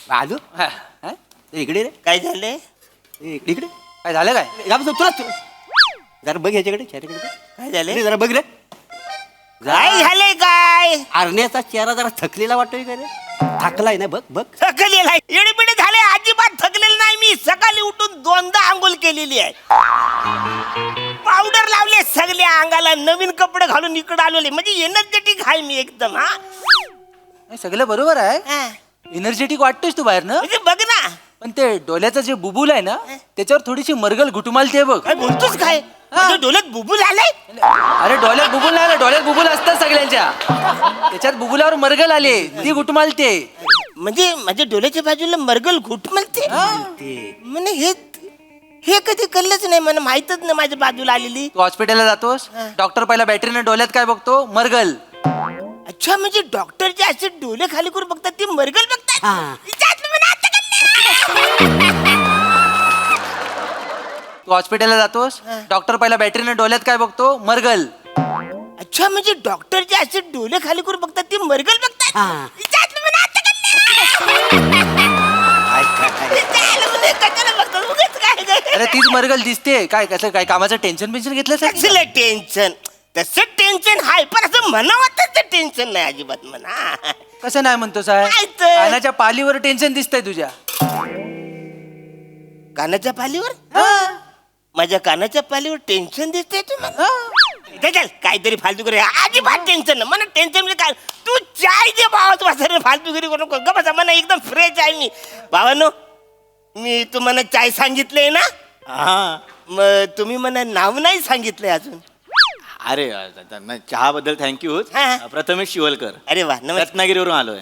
राजू हा. हा? इकडे रे. काय झाले? इकडे काय झालं काय? तुला जरा बघ याच्याकडे चेहऱ्याकडे बघ. काय झाले? इकडे जरा बघ रे. काय झाले काय? आरण्याचा चेहरा जरा थकलेला वाटतोय का रे? थकलाय ना बघ बघ. थकलेला आहे एडीपिडी झाले अजिबात थकलेलं नाही मी सकाळी उठून 2दा आंघोळ केलेली आहे पावडर लावले सगळ्या अंगाला नवीन कपडे घालून इकडे आलेले म्हणजे एनर्जेटिक आहे मी एकदम हा हे सगळं बरोबर आहे हा. एनर्जेटिक वाटतोस तू बाहेर ना म्हणजे बघ ना पण ते डोल्याचं जे बुबुल आहे ना त्याच्यावर थोडीशी मरगल घुटमालते बघ. काय बोलतोस काय माझ्या डोळ्यात बुबुल आलाय अरे डोल्यात बुबुल नाही आलं, डोल्यात बुबुल असतात सगळ्यांच्या त्याच्यात बुबुलावर मरगल आले ती घुटमालते. म्हणजे माझ्या डोळ्याच्या बाजूला मरगल घुट म्हणते म्हणजे हे कधी कळलंच नाही मला माहितच नाही माझ्या बाजूला आलेली. तू हॉस्पिटलला जातोस डॉक्टर पहिला बॅटरीने डोल्यात काय बघतो मरगल. अच्छा म्हणजे डॉक्टर जे असे डोळे खाली करून बघतात ते मरगल बघतात हा. हिच्यातलं मला आता कळलं. तू हॉस्पिटलला जातोस डॉक्टर पहिला बॅटरीने डोल्यात काय बघतो मरगल. अच्छा म्हणजे डॉक्टर जे असे डोळे खाली करून बघतात ते मरगल बघतात हा. हिच्यातलं मला आता कळलं. हिच्यातलं म्हणजे कशाला बघतात उगाच काय अरे तीच मरगल दिसते काय कसं काय कामाचं टेन्शन पेन्शन घेतलं कसलं टेन्शन तसं टेन्शन हाय पण असं म्हणावं तसं टेन्शन नाही अजिबात म्हणा कसं नाही म्हणतो साहेब काय तर? कानाच्या पालीवर टेन्शन दिसतंय तुझ्या. कानाच्या पालीवर माझ्या कानाच्या पालीवर टेन्शन दिसतंय तुम्हाला चल काहीतरी फालतूगिरी अजिबात टेन्शन नाही मला टेन्शन म्हणजे काय तू चाय दे भावा तू असं फालतूगिरी करू नको बसा मला एकदम फ्रेश आहे मी भावानो मी तुम्हाला चाय सांगितलंय ना हा. मग तुम्ही मला नाव नाही सांगितलंय अजून. अरे चहाबद्दल थँक्यू. हा. प्रथमेश शिवलकर अरे वा नमस्कार रत्नागिरीवरून आलोय.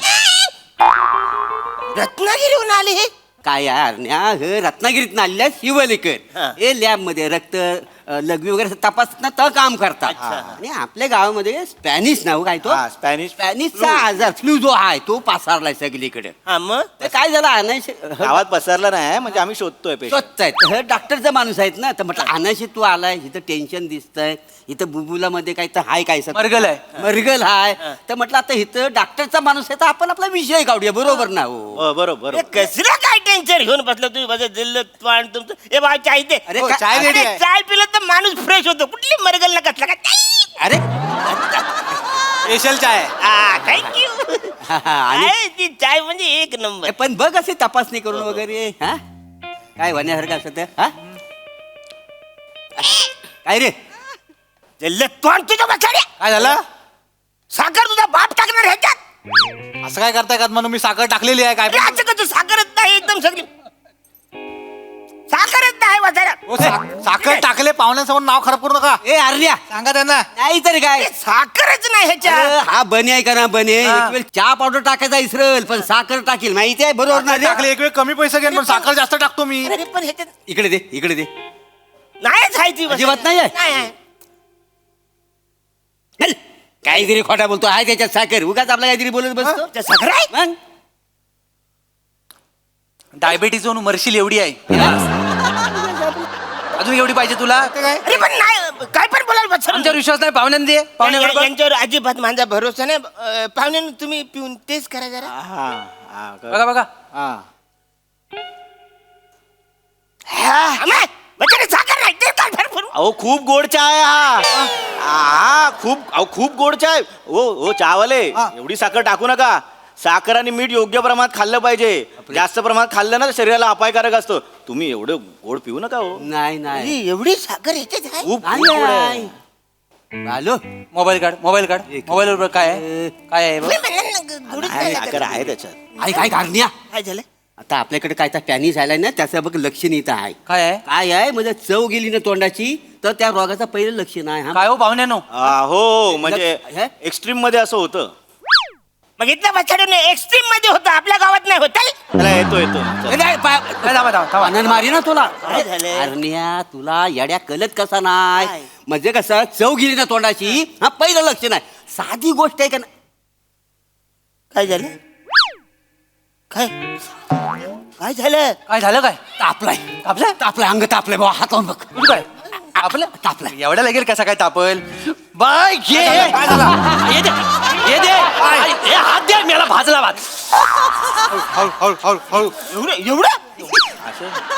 रत्नागिरीहून आले हे काय यार रत्नागिरीत आलेल्या शिवलेकर हा. हे लॅब मध्ये रक्त लघवी वगैरे तपासणं तर काम करतात आणि आपल्या गावामध्ये स्पॅनिश नाव काय तो स्पॅनिशचा आजार फ्लू जो आहे तो पसरलाय सगळीकडे. हा मग तर काय झालं अनायश गावात पसरला नाही म्हणजे आम्ही शोधतोय शोधतायत डॉक्टरचा माणूस आहेत ना तर म्हटलं अनायशी तू आलाय इथं टेन्शन दिसतंय इथं बुबुलामध्ये काय तर हाय काय मरगल आहे. मरगल हाय तर म्हटलं आता इथं डॉक्टरचा माणूस आहे तर आपण आपला विषय काढूया बरोबर ना हो. बरोबर हे कसलं काय टेन्शन घेऊन बसलं तुम्ही माझं दिल्ल पण तुमचं हे भाव चाय दे अरे हो, काय- चाय ready अरे, आहे. चाय पिलं तर माणूस फ्रेश होतो कुठली मरगल ना कसला का अरे स्पेशल चाय थँक्यू आणि ती चाय म्हणजे एक नंबर पण बघ असे तपासणी करून वगैरे हा काय होण्यासारखं असं ते हा काय रे दिल्ल तोंड तुझ्या बसाड्या काय झालं साखर तुझा बाप टाकणार ह्याच्यात असं काय करताय का म्हणून मी साखर टाकलेली आहे काय अरे असं का तू साखरच नाही एकदम सगळी साखरच नाही बसाड्या हो, साखर टाकले पाहुण्यांसमोर नाव खराब करू नका ए आर्या सांगा त्यांना नाही तर काय साखरच नाही ह्याच्यात अरे, हा बने आहे का ना बने हा. एक वेळ चहा पावडर टाकायचा इसरल पण साखर टाकील माहिती आहे बरोबर ना रे? टाकले एक वेळ कमी पैसे घेईन पण साखर जास्त टाकतो मी अरे पण ह्याच्यात इकडे दे इकडे दे नाहीच आहे ती अजिबात नाही आहे? आहे चल, काहीतरी खोटा बोलतो आहे त्याच्यात साखर उगाच आपला काहीतरी बोलत बसतो त्या साखर आहे मग? डायबिटीज होऊन मरशील एवढी आहे अजून एवढी पाहिजे तुला. अरे पण नाही काय पण बोलायला बस आमच्यावर विश्वास नाही पाहुण्यांना दे पाहुण्यावर यांच्यावर अजिबात माझा भरोसा नाही पाहुण्यानं तुम्ही पिऊन टेस्ट करा जरा बघा बघा बचारे साखर नाही ते काय भरपूर अहो खूप गोड चाय हा खूप गोड चाय ओ चहावाले एवढी साखर टाकू नका साखर आणि मीठ योग्य प्रमाणात खाल्लं पाहिजे जास्त प्रमाणात खाल्लं ना तर शरीराला अपायकारक असतं तुम्ही एवढं गोड पिऊ नका हो नाही नाही अरे, एवढी साखर ह्याच्यात आहे खूप नाही, गोड आहे. नाही. आलो मोबाईल काढ मोबाईल वर काय आहे काय आहे बघ. मी म्हणलं ना, गोडीच आहे, नाही साखर लागत. आहे त्याच्यात आई काय कारण्या काय झालं आता आपल्याकडे काय तर पॅनिस आलाय ना त्याचं बघ लक्षण इथं आहे काय आहे काय आहे म्हणजे चव गेली ना तोंडाची तर त्या रोगाचं पहिलं लक्षण आहे हा काय हो पाहुण्यानो हो म्हणजे हे? एक्स्ट्रीम मध्ये असं होतं मग इथल्या बचाड्याने एक्स्ट्रीम मध्ये होतं आपल्या गावात नाही होत त्याला येतो ए, नाही, काय थांबा आनंद मारी ना तुला काय झालं? कारण्या तुला येड्या कलत कसा नाही म्हणजे कसं चव गेली ना तोंडाची हा पहिलं लक्षण आहे साधी गोष्ट आहे का ना काय झालं काय काय झालं काय झालं काय तापलाय तापलं तापलाय अंग तापलाय बाबा हात लावून बघ तुझं काय आपलं तापलाय एवढ्या लागेल कसा काय तापल बाय घे ये दे ए, हात दे मला भाजला भात हळू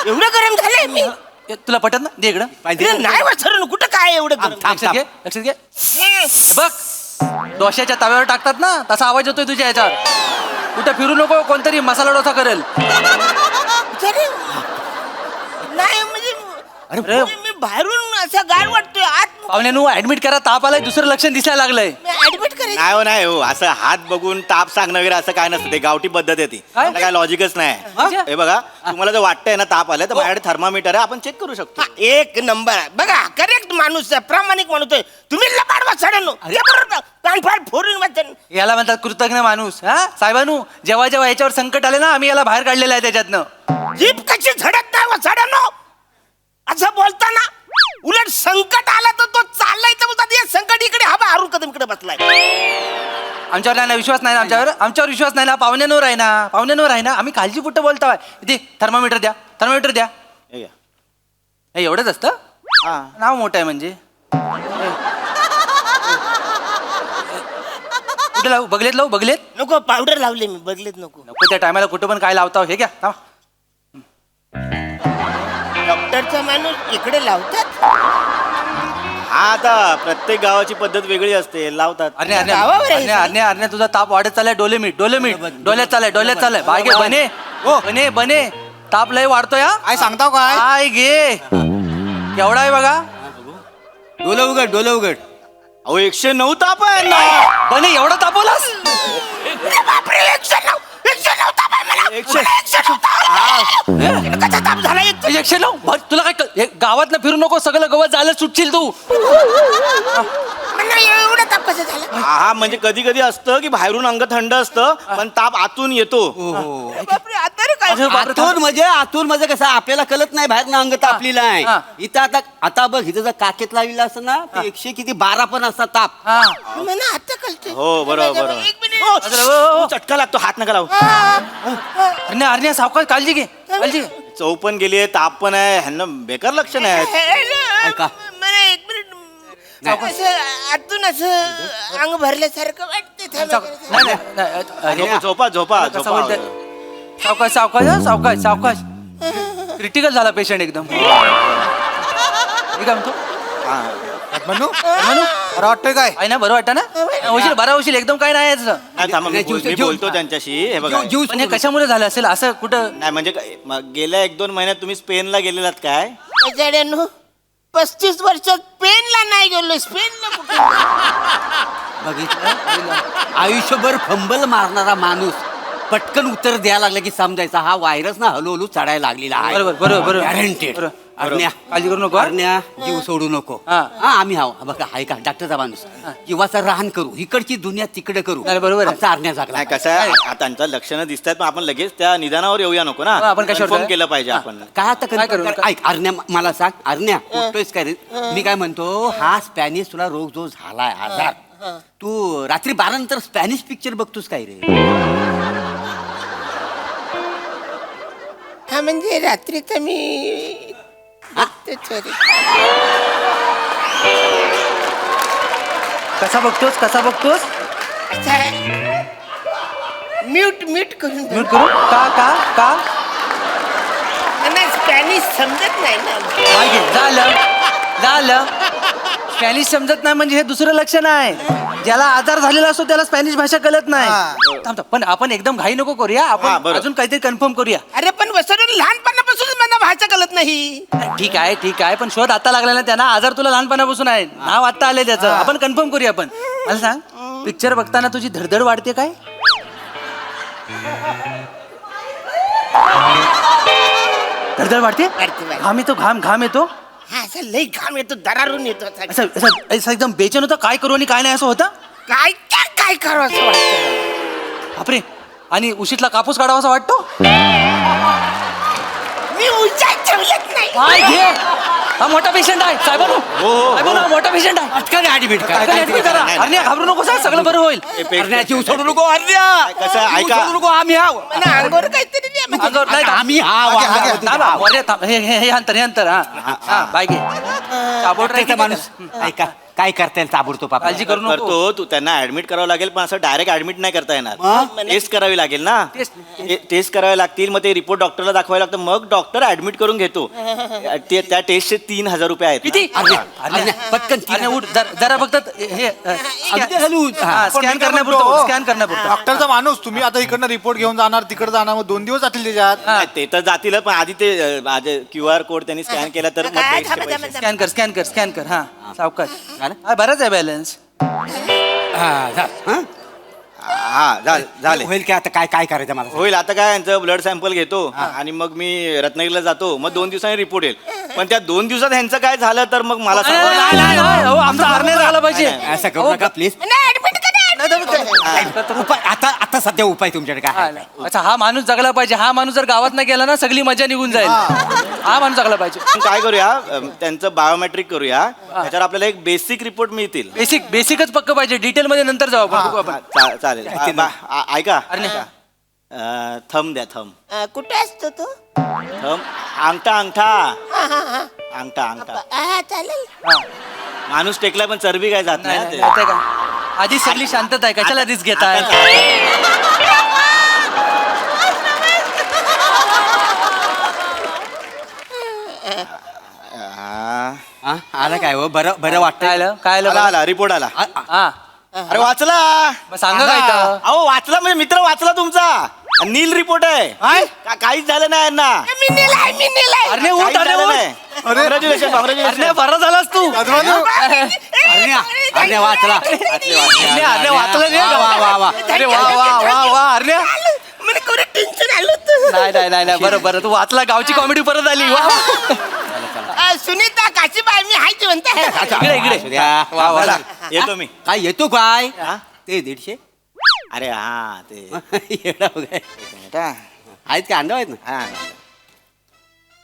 एवढं गरम झालंय मी ए, तुला पटत ना दे इकडं अरे, नाही वाचर कुठं काय एवढं गरम लक्षात घे लक्षात घे बघ डोश्याच्या तव्यावर टाकतात ना तसा आवाज येतोय तुझ्या याच्यावर कुठं फिरू नको, कोणतरी मसाला डोसा करेल. नाही म्हणजे अरे मी बाहेरून असं गार वाटतोय आत पाहुण्यानू ऍडमिट करा, ताप आलाय, दुसरं लक्षण दिसायला लागलंय. ऍडमिट करायचं. नाही हो नाही हो असं हात बघून ताप सांगणं वगैरे असं काय नसतं, ते गावठी पद्धत आहे ती. काय? त्याला काय लॉजिकच नाही. हे बघा तुम्हाला जर वाटतंय ना ताप आलाय तर माझ्याकडे थर्मामीटर आहे, आपण चेक करू शकतो. एक नंबर आहे बघा, करेक्ट माणूस आहे, प्रामाणिक माणूस आहे. तुम्ही लबाड वाचाड्यानो कानफाड फोडून वाचन. याला म्हणतात कृतज्ञ माणूस. हा साहेबानू, जेव्हा जेव्हा याच्यावर संकट आले ना, आम्ही याला बाहेर काढलेलं आहे त्याच्यातनं. जीभ कशी झडत नाही वाचाड्यानो असं बोलताना. उलट संकट आलं तर तो चाललाय तर बोलतात हे संकट इकडे हवा हरू कदम इकडे बसलाय. आमच्यावर नाही ना विश्वास नाही ना, आमच्यावर विश्वास नाही ना. पाहुण्यांवर आहे ना, पाहुण्यांवर आहे ना. आम्ही काळजी कुठं बोलतोय. ते थर्मामीटर द्या, थर्मामीटर द्या. हे घ्या. हे एवढंच असतं. हा. नाव मोठं आहे म्हणजे. कुठे लावू, बगलेत लावू, बगलेत नको पावडर लावले मी, बदलेत नको. नको. त्या टायमाला कुठं पण काय लावता. हे घ्या थांबा. डॉक्टरचा माणूस इकडे लावतात. हा आता प्रत्येक गावाची पद्धत वेगळी असते, लावतात. अरे गावावर आहे अरे तुझा ताप वाढत चाललाय. डोलेमीठ डोल्यात चाललाय. बागे बने बने ताप लय वाढतोय. काय सांगताव काय? काय घे केवढा आहे बघा. डोलं उघड. अहो 109 ताप आहे ना. बने एवढा तापवलास. 109. तुला काय गावात ना फिरू नको, सगळं गवत झालं सुटशील तू. एवढं ताप कसं झालं? हा म्हणजे कधी कधी असतं की बाहेरून अंग थंड असतं पण ताप आतून येतो. बापरे, आता रे काय? आतून म्हणजे कसं आपल्याला कळत नाही बाहेर अंग तापलेलं आहे. इथं आता बघ इथं जर काकेत लावलेलं असं ना ते 112 पण असतात ताप. मला आता कळतंय. हो बरोबर. एक मिनिट. चटका लागतो, हात नका लावू. अरे सावकाश, काळजी घे. चव पण गेली आहे, ताप पण आहे, ह्यांना बेकार लक्षण आहेत. मला एक मिनिट. आतून असं अंग भरल्यासारखं वाटते. झोपा झोपा कसं झोपा. बोलताय? सावकाश सावकाश सावकाश सावकाश. क्रिटिकल झाला पेशंट एकदम. काय म्हणतो म्हणू बरं वाटतंय काय? आहे ना, बरं वाटतं ना. होशील एकदम काय नाही याचं. नाही, थांबा, मी बोलतो त्यांच्याशी. हे बघा पण हे कशामुळे झालं असेल असं कुठं. नाही म्हणजे गेल्या 1-2 महिन्यात तुम्ही स्पेनला गेलेलात काय? 35 वर्षात स्पेनला नाही गेलो. स्पेनला कुठे? बघितलं आयुष्यभर फंबल मारणारा माणूस पटकन उत्तर द्यायला लागला की समजायचा हा व्हायरस ना हळूहळू चढायला लागलेला आहे. बरोबर गॅरंटेड. अरण्या काळजी करू नको. अरण्या जीव सोडू नको. हा आम्ही हाव बघा आहे का डॉक्टरचा माणूस जीवाचं राहण करू, इकडची दुनिया तिकडे करू. बरोबर आहे. अरण्या जागला. नाही कसं आहे, त्यांचं लक्षणं दिसत आहेत पण आपण लगेच त्या निदानावर येऊया नको ना. आपण कशावर Confirm केलं पाहिजे आपण. काय आता ऐक अरण्या मला सांग अरण्या उठतोयस काय रे? मी काय म्हणतो हा स्पॅनिश तुला रोग जो झालाय आजार तू रात्री 12 नंतर स्पॅनिश पिक्चर बघतोस काय रे? हा म्हणजे रात्रीचं मी कसा बघतोस म्यूट करून म्यूट करू का नाही स्पॅनिश समजत नाही ना. झालं स्पॅनिश समजत नाही म्हणजे हे दुसरं लक्षण आहे. ज्याला आजार झालेला असतो त्याला स्पॅनिश भाषा कळत नाही. थांब, पण आपण एकदम घाई नको करूया. आपण अजून काहीतरी कन्फर्म करूया. अरे पण वसरून लहानपणापासून मला भाषा कळत नाही. ठीक आहे पण शोध आता लागला ना त्यांना. आजार तुला लहानपणापासून आहे, नाव आता आलंय त्याचं. आपण कन्फर्म करूया. पण मला सांग पिक्चर बघताना तुझी धडधड वाढते काय? धडधड वाढते? घाम येतो घाम येतो. हा असं लई घाम येतो, दरारून येतो. असं एकदम बेचैन होतं. काय करू आणि काय नाही असं होतं. काय करू असं वाटतं. बापरे. आणि उशीतला कापूस काढावा असं वाटतो. मी उशात ठेवलंच नाही. काय घे, हा मोठा पेशंट आहे साहेबांनो. मोठा पेशंट आहे. पटकन ऍडमिट करा. अरे घाबरू नको साहेब, सगळं बरं होईल. जीव सोडू नको अरण्या. कसं आहे, ऐका. जीव सोडू नको आम्ही हाव. मला अंगावर काहीतरी द्या. अंगावर नाही, आम्ही हे अंतर. हा बाय घे. माणूस ऐका काय करता येईल ताबडतोब आपल्याला? काळजी करू नको. करतो तू, त्यांना ऍडमिट करावं लागेल, पण असं डायरेक्ट ऍडमिट नाही करता येणार. टेस्ट करावी लागेल ना, टेस्ट करावे लागतील, मग ते रिपोर्ट डॉक्टरला दाखवावे लागतं, मग डॉक्टर ऍडमिट करून घेतो. त्या टेस्टचे 3,000 रुपये आहेत ना. किती पटकन अरे उठ जरा फक्त हे स्कॅन करण्यापुरतं स्कॅन करण्यापुरतं. डॉक्टरचा माणूस तुम्ही आता इकडनं रिपोर्ट घेऊन जाणार तिकडे जाणार मग 2 दिवस जातील त्याच्यात. नाही, ते तर जातील, पण आधी ते QR कोड त्यांनी स्कॅन केला तर मग टेस्टचे पैसे. स्कॅन कर हा सावकाश. हा, बराच आहे बॅलन्स. हा झाले. होईल की आता काय काय करायचं मला? होईल. आता काय यांचं ब्लड सॅम्पल घेतो आणि मग मी रत्नागिरीला जातो, मग 2 दिवसांनी रिपोर्ट येईल. पण त्या 2 दिवसात ह्यांचं काय झालं तर मग मला नाही, आमचा हरणे झाला पाहिजे. असं करू नका प्लीज. उपाय आता सध्या उपाय तुमच्याकडे काय? अच्छा, हा माणूस जगला पाहिजे. हा माणूस जर गावात नाही गेला ना सगळी मजा निघून जाईल. हा माणूस जगला पाहिजे. काय करूया, त्यांचं बायोमेट्रिक करूया, त्याच्यावर आपल्याला एक बेसिक रिपोर्ट मिळतील. बेसिकच पक्क पाहिजे. डिटेल मध्ये नंतर जाऊ आपण. चालेल. ऐका, अरे थंब द्या, थंब. कुठे असतो तू? थंब, अंगठा. चालेल. माणूस टेकला पण चरबी काय जात नाही ते. नाही का? आधी सगळी शांतता आहे, कशाला रिस्क घेताय? आलं काय हो? बरं बरं वाटतं. काय आला रिपोर्ट आला. हा अरे वाचला. सांगा काय तर. अहो वाचला म्हणजे मित्र वाचला तुमचा. नील रिपोर्ट आहे. काहीच झालं नाही यांना. अरे उठ, अरे उठ. कॉंग्रॅच्युलेशन. अरे बरा झालास तू. अरे वाचला. अरे वाचलं रे. अरे वा अरे टेन्शन आलं. नाही बरोबर तू वाचला. गावची कॉमेडी परत आली. वा सुनीता काशीबाई मी हाय ते म्हणते. इकडे वा. येतो मी. काय येतो काय? ते 150. अरे हा ते आहेत का? अंडा आहेत ना?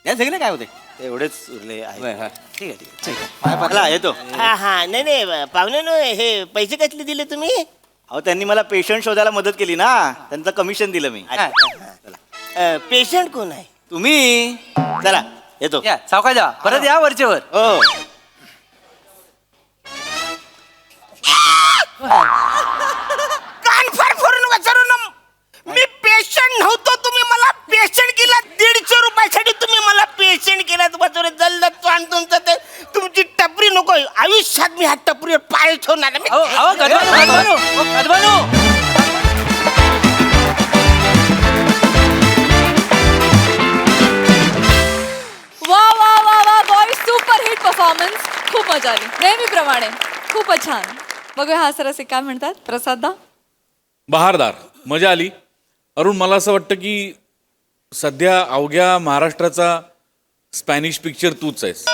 या सगळे काय होते? एवढेच उरले आहे. ठीक आहे. मला येतो. हा नाही पाहुणे हे पैसे कसले दिले तुम्ही? अहो त्यांनी मला पेशंट शोधायला मदत केली ना, त्यांचं कमिशन दिलं मी. पेशंट कोण आहे? तुम्ही. चला येतो. या सावकाश जा. परत या वरचेवर. हो. कान फार फोडून वाचरून मी पेशंट नव्हतो. तुम्ही मला पेशंट केला. 150 रुपयासाठी तुम्ही मला पेशंट केला. वाचवलं जल्द आणि तुमचं ते तुमची टपरी नको. आयुष्यात मी ह्या टपरीवर पाय ठेवणार. वा बॉय, सुपर हिट परफॉर्मन्स. खूप मजा आली नेहमीप्रमाणे. खूपच छान. बघूया हा सरसे काय म्हणतात. प्रसाद बहारदार, मजा आली. अरुण, मला असं वाटतं की सध्या अवघ्या महाराष्ट्राचा स्पॅनिश पिक्चर तूच आहेस.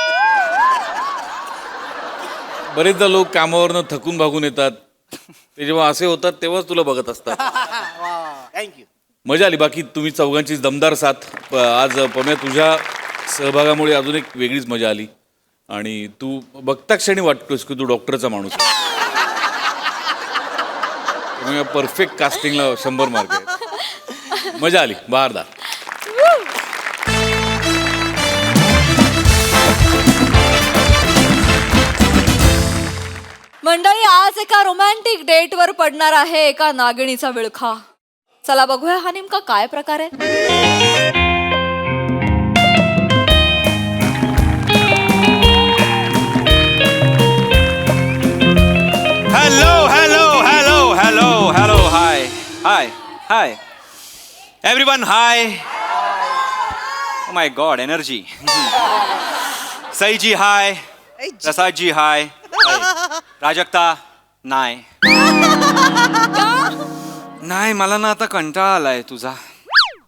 बरेचदा लोक कामावरनं थकून भागून येतात, ते जेव्हा असे होतात तेव्हाच तुला बघत असतात. थँक्यू. मजा आली. बाकी तुम्ही चौघांची दमदार साथ. आज पम्या तुझ्या सहभागामुळे अजून एक वेगळीच मजा आली. आणि तू बघता क्षणी वाटतोस की तू डॉक्टरचा माणूस आहे. परफेक्ट कास्टिंगला 100 मार्क आहे. मजा आली. बहारदार. मंडळी, आज एका रोमॅन्टिक डेटवर पडणार आहे एका नागिणीचा विळखा. चला बघूया हा नेमका काय प्रकार आहे. Hi everyone. Hi. Oh my God, energy. Saiji hi. Prasadji hi. Prajakta नाही. नाही, मला ना आता कंटाळा आलाय तुझा.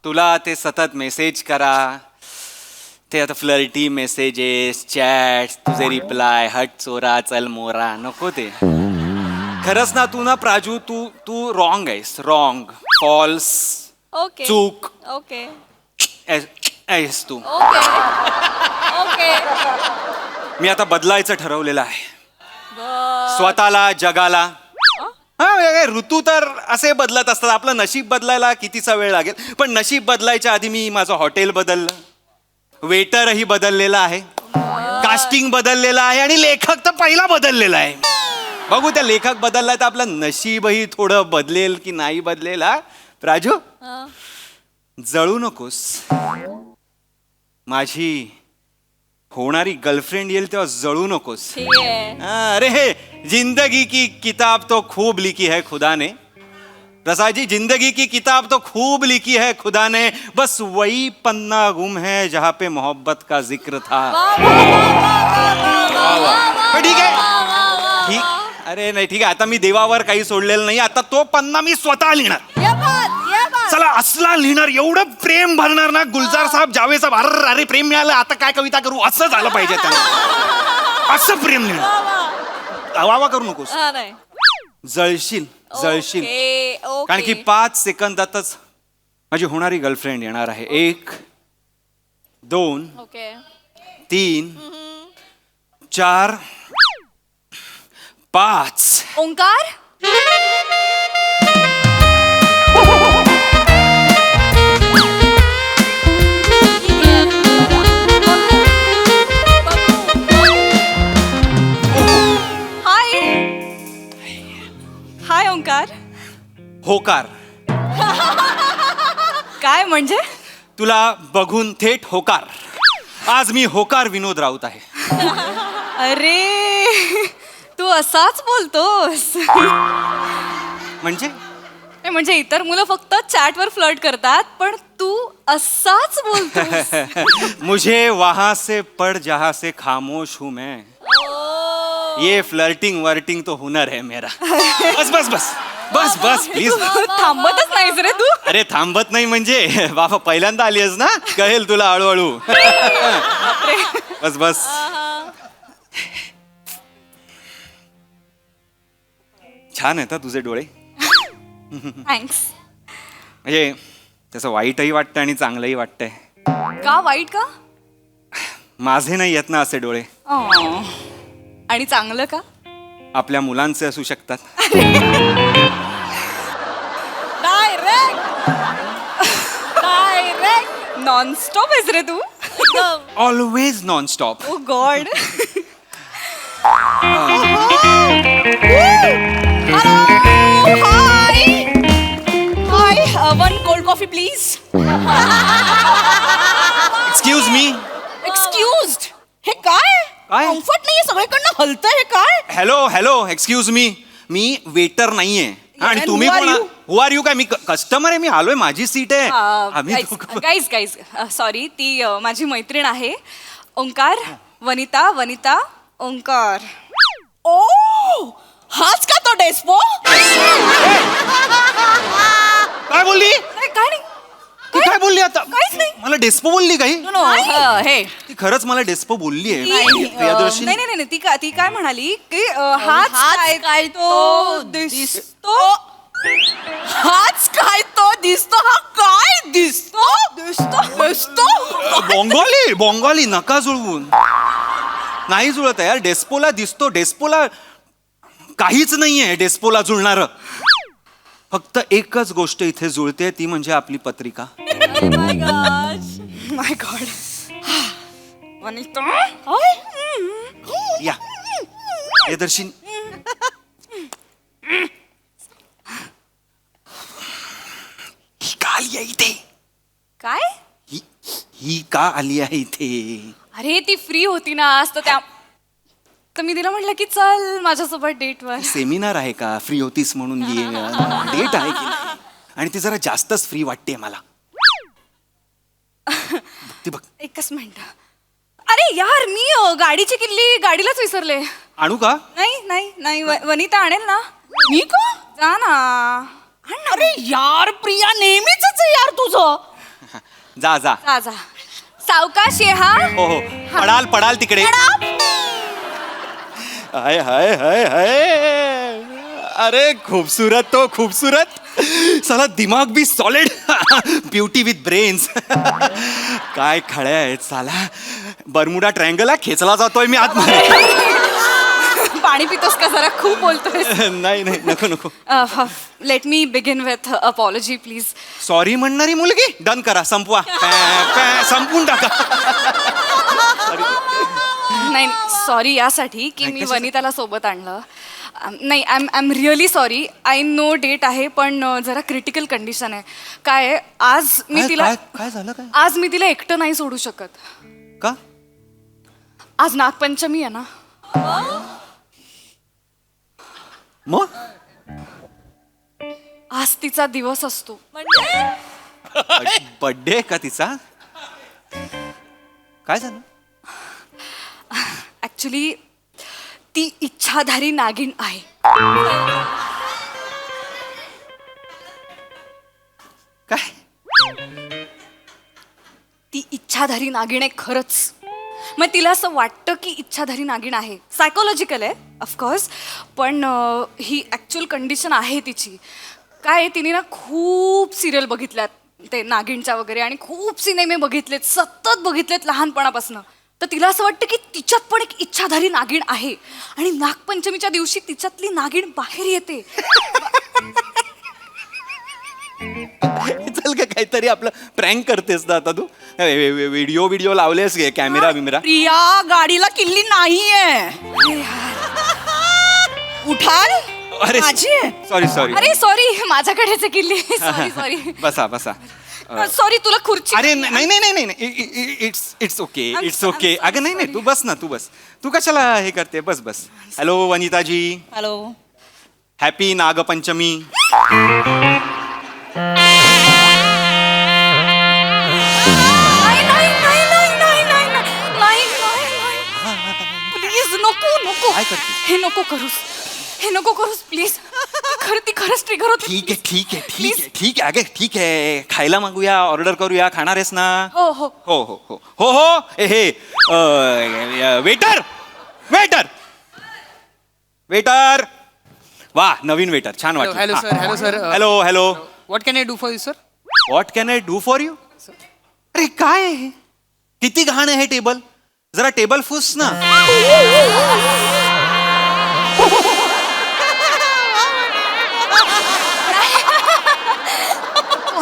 तुला ते सतत मेसेज करा, ते आता फ्लर्टी मेसेजेस, चॅट्स, तुझे रिप्लाय, हट चोरा चल मोरा, नको ते. खरंच ना तू ना प्राजू, तू रॉंग आहेस. Wrong, false, okay. चूक. ओके आहेस तू. ओके. मी आता बदलायचं ठरवलेलं आहे. स्वतःला, जगाला. हा, ऋतू तर असे बदलत असतात. आपलं नशीब बदलायला कितीचा वेळ लागेल, पण नशीब बदलायच्या आधी मी माझं हॉटेल बदललं, वेटरही बदललेलं आहे, कास्टिंग बदललेलं आहे आणि लेखक तर पहिला बदललेला आहे. बघू त्या लेखक बदलला तर आपलं नशीबही थोडं बदलेल की नाही बदलेल. हा राजू, जळू नकोस. माझी होणारी गर्लफ्रेंड येईल तेव्हा जळू नकोस. अरे हे जिंदगी की किताब तो खूब लिखी है खुदा ने. प्रसाद जी, जिंदगी की किताब तो खूब लिखी है खुदा ने, बस वही पन्ना गुम है जहाँ पे मोहब्बत का जिक्र था. ठीक आहे, ठीक. अरे नाही, ठीक आहे. आता मी देवावर काही सोडलेलं नाही. आता तो पन्ना मी स्वतः लिहिणार. चला असला लिहिणार, एवढं प्रेम भरणार ना. गुलजार साहेब, जावेद साहेब, अरे प्रेम मिळालं, आता काय कविता करू, असं झालं पाहिजे त्यांना. असं प्रेम लिहिणार. वावा करू नकोस. जळशील, जळशील. कारण की 5 सेकंदातच माझी होणारी गर्लफ्रेंड येणार आहे. 1 2 3 4 5. ओंकार, हाय ओंकार. होकार. काय म्हणजे? तुला बघून थेट होकार. आज मी होकार विनोद राऊत आहे. अरे तू असाच बोलतोस. म्हणजे म्हणजे इतर मुलं फक्त चॅटवर फ्लर्ट करतात, पण तू असाच बोलतोस. मुझे वहां से पढ़ जहां से खामोश हूं मैं. ये फ्लर्टिंग वर्टिंग तो हुनर है मेरा. बस बस बस बस बस प्लीज. थांबतच नाहीस रे तू. अरे थांबत नाही म्हणजे बाबा पहिल्यांदा आली आहेस ना, कळेल तुला हळूहळू. बस बस. छान आहेत तुझे डोळे. थँक्स. म्हणजे त्याचं वाईटही वाटतं आणि चांगलंही वाटतंय. का वाईट का? माझे नाही येत ना असे डोळे. आणि चांगलं का? आपल्या मुलांचे असू शकतात. डायरेक्ट नॉनस्टॉप आहेस रे तू. Always nonstop. Oh God. Hi, 1 cold coffee please. Excuse me. Excused? हे काय? काय? कम्फर्ट नाहीये, सगळीकडनं हलतंय. हे काय? Hello hello, excuse me. मी वेटर नाहीये. आणि And तुम्ही who are कोण? you? Who are you? काय मी कस्टमर आहे? मी आलोय, माझी सीट आहे. आम्ही दोघं- गाईज सॉरी, ती माझी मैत्रीण आहे ओंकार. वनिता वनिता ओंकार. ओ, हाच का तो डेस्पो? काय बोलली? काय नाही. ती काय बोलली आता? काहीच नाही. मला डेस्पो बोलली काही? हे ती खरंच मला डेस्पो बोलली आहे. नाही प्रियदर्शनी. नाही नाही, ती काय म्हणाली की हाच काय तो दिसतो. हाच काय तो दिसतो. हा काय दिसतो? दिसतो. बंगाली बंगाली नका जुळवून. नाही जुळत आहे यार. डेस्पोला दिसतो. डेस्पोला काहीच नाहीये डेस्पोला जुळणार. फक्त एकच गोष्ट इथे जुळते, ती म्हणजे आपली पत्रिका. माय गॉड. वनिता या प्रियदर्शनी. ही का आली आहे इथे? काय? ही का आली आहे इथे? अरे ती फ्री होती ना आज, तर मी तिला म्हटलं की चल माझ्यासोबत डेटवर. सेमिनार आहे का? फ्री होतीस म्हणून ये. डेट आहे की नाही? आणि ती जरा जास्तच फ्री वाटते मला. ती बघ. एकच मिनिट. अरे यार, मी गाडीची किल्ली गाडीलाच विसरले. आणू का? नाही नाही नाही, वनिता आणेल ना. मी का? जा ना. अरे यार प्रिया, नेहमीच आहे यार तुझं. जा जा जा जा. सावकाश ये. हा हो हो, पडाल पडाल तिकडे. हाय हाय हाय हाय. अरे खूबसूरत तो खूबसूरत. साला दिमाग भी सॉलिड. Beauty with brains. काय खळ्या आहेत साला. बर्मुडा ट्रायंगल खेचला जातोय मी आतमध्ये. पाणी पितोस का? जरा खूप बोलतोय. नाही नाही, नको नको. Let me begin with apology please. Sorry म्हणणारी मुलगी. डन करा, संपवा. संपून टाका. नाही सॉरी यासाठी की मी वनिताला सोबत आणलं. नाही I am really sorry. I know date आहे पण जरा क्रिटिकल कंडिशन आहे. काय आहे, आज मी तिला काय झालं काय आज मी तिला एकटं नाही सोडू शकत. का आज नागपंचमी आहे ना. मग आज तिचा दिवस असतो. बर्थडे का तिचा काय झालं ऍक्च्युली ती इच्छाधारी नागिन आहे. काय ती इच्छाधारी नागिण आहे खरंच. मग तिला असं वाटतं की इच्छाधारी नागिण आहे. सायकोलॉजिकल आहे ऑफकोर्स पण ही ॲक्च्युअल कंडिशन आहे तिची. काय तिने ना खूप सिरियल बघितल्यात ते नागिणच्या वगैरे आणि खूप सिनेमे बघितलेत, सतत बघितलेत लहानपणापासून. तर तिला असं वाटतं की तिच्यात पण एक इच्छाधारी नागिण आहे आणि नागपंचमीच्या दिवशी तिच्यातली नागिण बाहेर येते. चल का काहीतरी आपलं प्रँक करतेस ना आता तू. व्हिडिओ लावलेस गे कॅमेरा बिमेरा. प्रिया गाडीला किल्ली नाहीये. उठाल अरे सॉरी अरे सॉरी माझ्याकडेच आहे किल्ली. सॉरी बसा सॉरी तुला खुर्ची. अरे नाही इट्स ओके अगं नाही तू बस ना तू बस. तू कशाला हे करते बस. Hello Vanitaji. Hello. Happy Nagpanchami. Please नको काय करते? हे नको करूस प्लीज. ती खरंच ट्रिगर होते. ठीक आहे ठीक आहे. खायला मागूया ऑर्डर करूया. खाणार आहेस ना. हो हे वेटर वा नवीन वेटर छान वाटलं. hello sir. Hello What can I do for you, sir? What can I do for you. अरे काय आहे हे? किती घाण आहे हे टेबल. जरा टेबल फुस ना.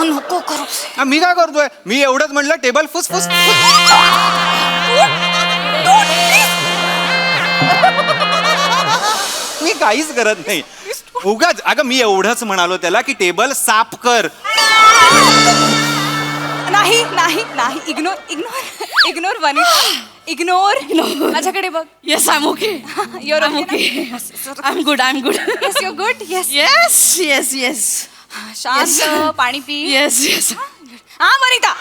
नको करू. मी काय करतोय. मी एवढंच म्हटलं टेबल फुस. मी काहीच करत नाही उगाच. अगं मी एवढंच म्हणालो त्याला की टेबल साफ कर. नाही इग्नोर वनिता इग्नोर. माझ्याकडे बघ. Yes I am okay. Your I am good. Yes your good. Yes शांत पाणी पी. येस हा वनिता.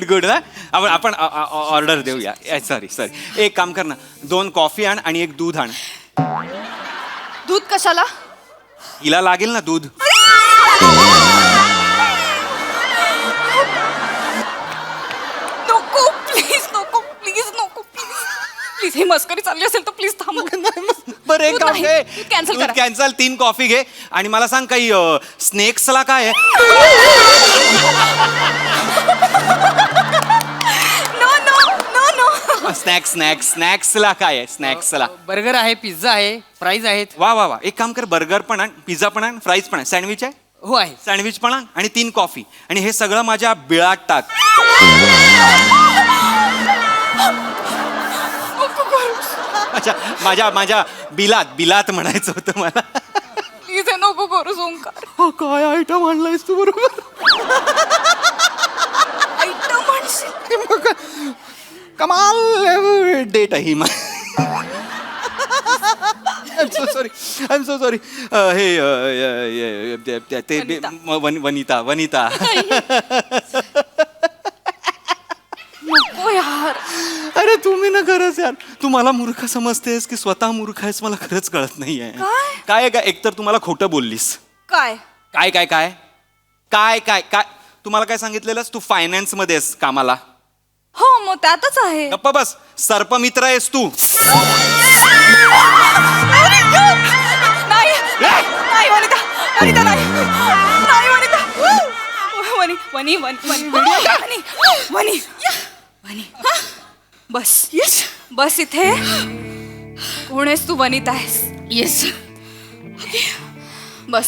गुड ना. आपण ऑर्डर देऊया. सॉरी एक काम कर ना. 2 कॉफी आण आणि 1 दूध आण. दूध कशाला. हिला लागेल ना दूध. नको प्लीज ही मस्करी चालली असेल तर प्लीज थांब. बरं एक काम घे. कॅन्सल करा. कॅन्सल. 3 कॉफी घे आणि मला सांग काही स्नेक्सला काय आहे. नो स्नॅक्सला काय आहे. स्नॅक्सला बर्गर आहे, पिझ्झा आहे, फ्राईज आहेत. वा एक काम कर. बर्गर पण आण, पिझ्झा पण आण, फ्राईज पण आण. सँडविच आहे. हो आहे. सँडविच पण आण आणि 3 कॉफी आणि हे सगळं माझ्या बिळात टाक. अच्छा माझ्या बिलात म्हणायचं होतं मला. प्लीज नको करू ओंकार. काय आयटम आणलायस तू बरोबर. आयटम म्हणशील. कमाल डेट आहे ही. I am so sorry. Vanita. नको यार. अरे तुम्ही ना खरंच यार. तू मला मूर्ख समजतेस की स्वतः मूर्ख आहेस मला खरंच कळत नाहीये. काय एकतर तुम्हाला खोटं बोललीस. काय तुम्हाला काय सांगितलेलंस. तू फायनान्स मध्ये आहेस कामाला. हो मग त्यातच आहे. गप्पा बस. सर्पमित्र आहेस तू. नाही वनिता वनी बस इथे. कोण आहेस तू. वनिता आहेस. येस बस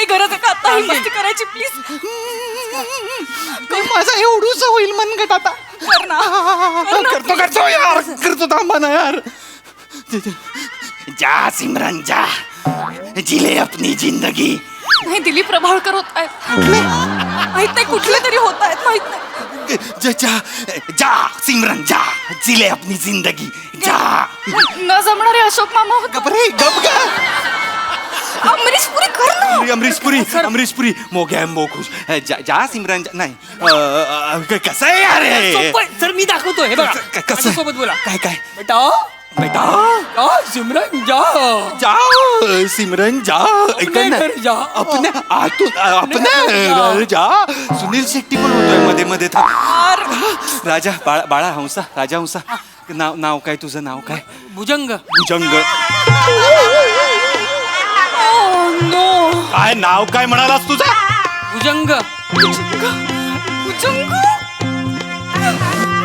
काही गरज आहे का आता ही मस्ती करायची प्लीज माझा एवढूच होईल मनगट आता कर ना करतो यार करतो थांबा ना यार जा सिमरन जा जिले अपनी जिंदगी नाही दिलीप प्रभावळकर होत आहेत माहित नाही कुठले तरी होत आहेत माहित नाही जा जा सिमरन जा जिले अपनी जिंदगी जा न जमणारे अशोक मामा होते. गपरे गप गा अमरीश पुरी कर ना अमरीश पुरी मोग्या मोखुश जा सिमरन जा नाही कसं आहे यार हे? सोपं आहे. सर मी दाखवतो हे बघा कसं सोबत बोला काय काय बेटा बेटा सिमरन जा जा सिमरन जा अपने घर जा. अपने आतून अपने जा सुनील शेट्टी पण होतोय मध्ये मध्ये राजा बाळा हंसा राजा हंसा नाव काय तुझं नाव काय भुजंग भुजंग नो काय नाव काय म्हणालास तुझा भुजंग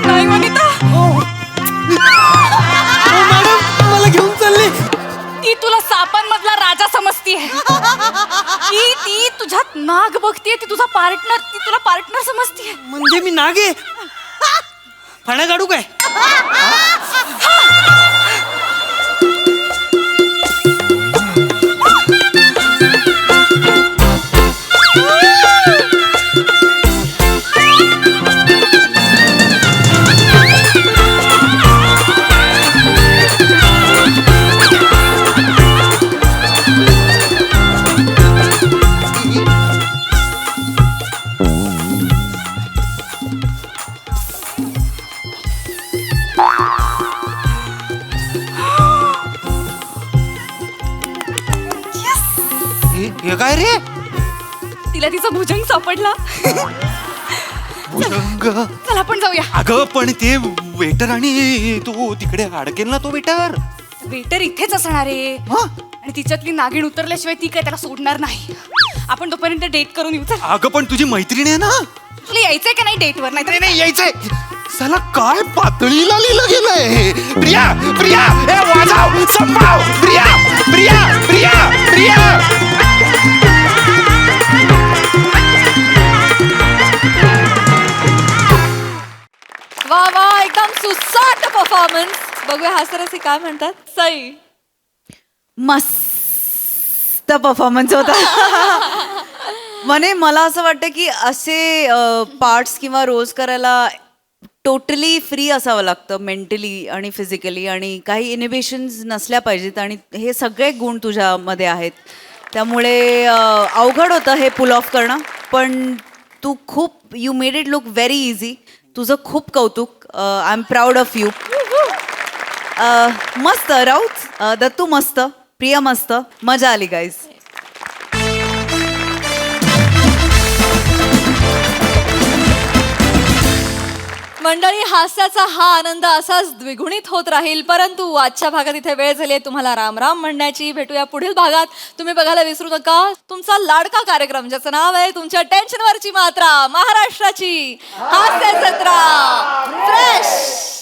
नाही वनिता मला घेऊन चालली ती तुला सापांमधला राजा समजतीये ती तुझ्यात नाग बघतीये ती तुझा पार्टनर ती तुला पार्टनर समजतीये म्हणजे मी नागे फणा काढू काय हे काय रे तिला तिचा भुजंग सापडला भुजंग चला आपण जाऊया अगं पण ते वेटर आणि तू तिकडे अडकेल ना तो वेटर वेटर इथेच असणार आहे आणि तिच्यातली नागिण उतरल्याशिवाय ती काय त्याला सोडणार नाही आपण तोपर्यंत डेट करून येऊ चल अगं पण तुझी मैत्रीण आहे ना तुला यायचंय का नाही डेटवर नाही नाही यायचंय साला काय पातळीला लिहिलं गेलंय प्रिया प्रिया ए वाजव संभाव प्रिया प्रिया प्रिया प्रिया वा वा एकदम सुसाट परफॉर्मन्स बघूया हास्यरसी काय म्हणतात सई मस्त परफॉर्मन्स होता म्हणे मला असं वाटतं की असे पार्ट्स किंवा रोल्स करायला टोटली फ्री असावं लागतं मेंटली आणि फिजिकली आणि काही इनिबिशन्स नसल्या पाहिजेत आणि हे सगळे गुण तुझ्यामध्ये आहेत त्यामुळे अवघड होतं हे पुल ऑफ करणं पण तू खूप you made it look very easy तुझं खूप कौतुक I am proud of you मस्त राऊत दत्तू मस्त प्रिया मस्त मजा आली गाईज मंडळी हास्याचा हा आनंद असाच द्विगुणित होत राहील परंतु आजच्या भागात इथे वेळ झाली आहे तुम्हाला राम राम म्हणण्याची भेटूया पुढील भागात तुम्ही बघायला विसरू नका तुमचा लाडका कार्यक्रम ज्याचं नाव आहे तुमच्या टेन्शनवरची मात्रा महाराष्ट्राची हास्य जत्रा फ्रेश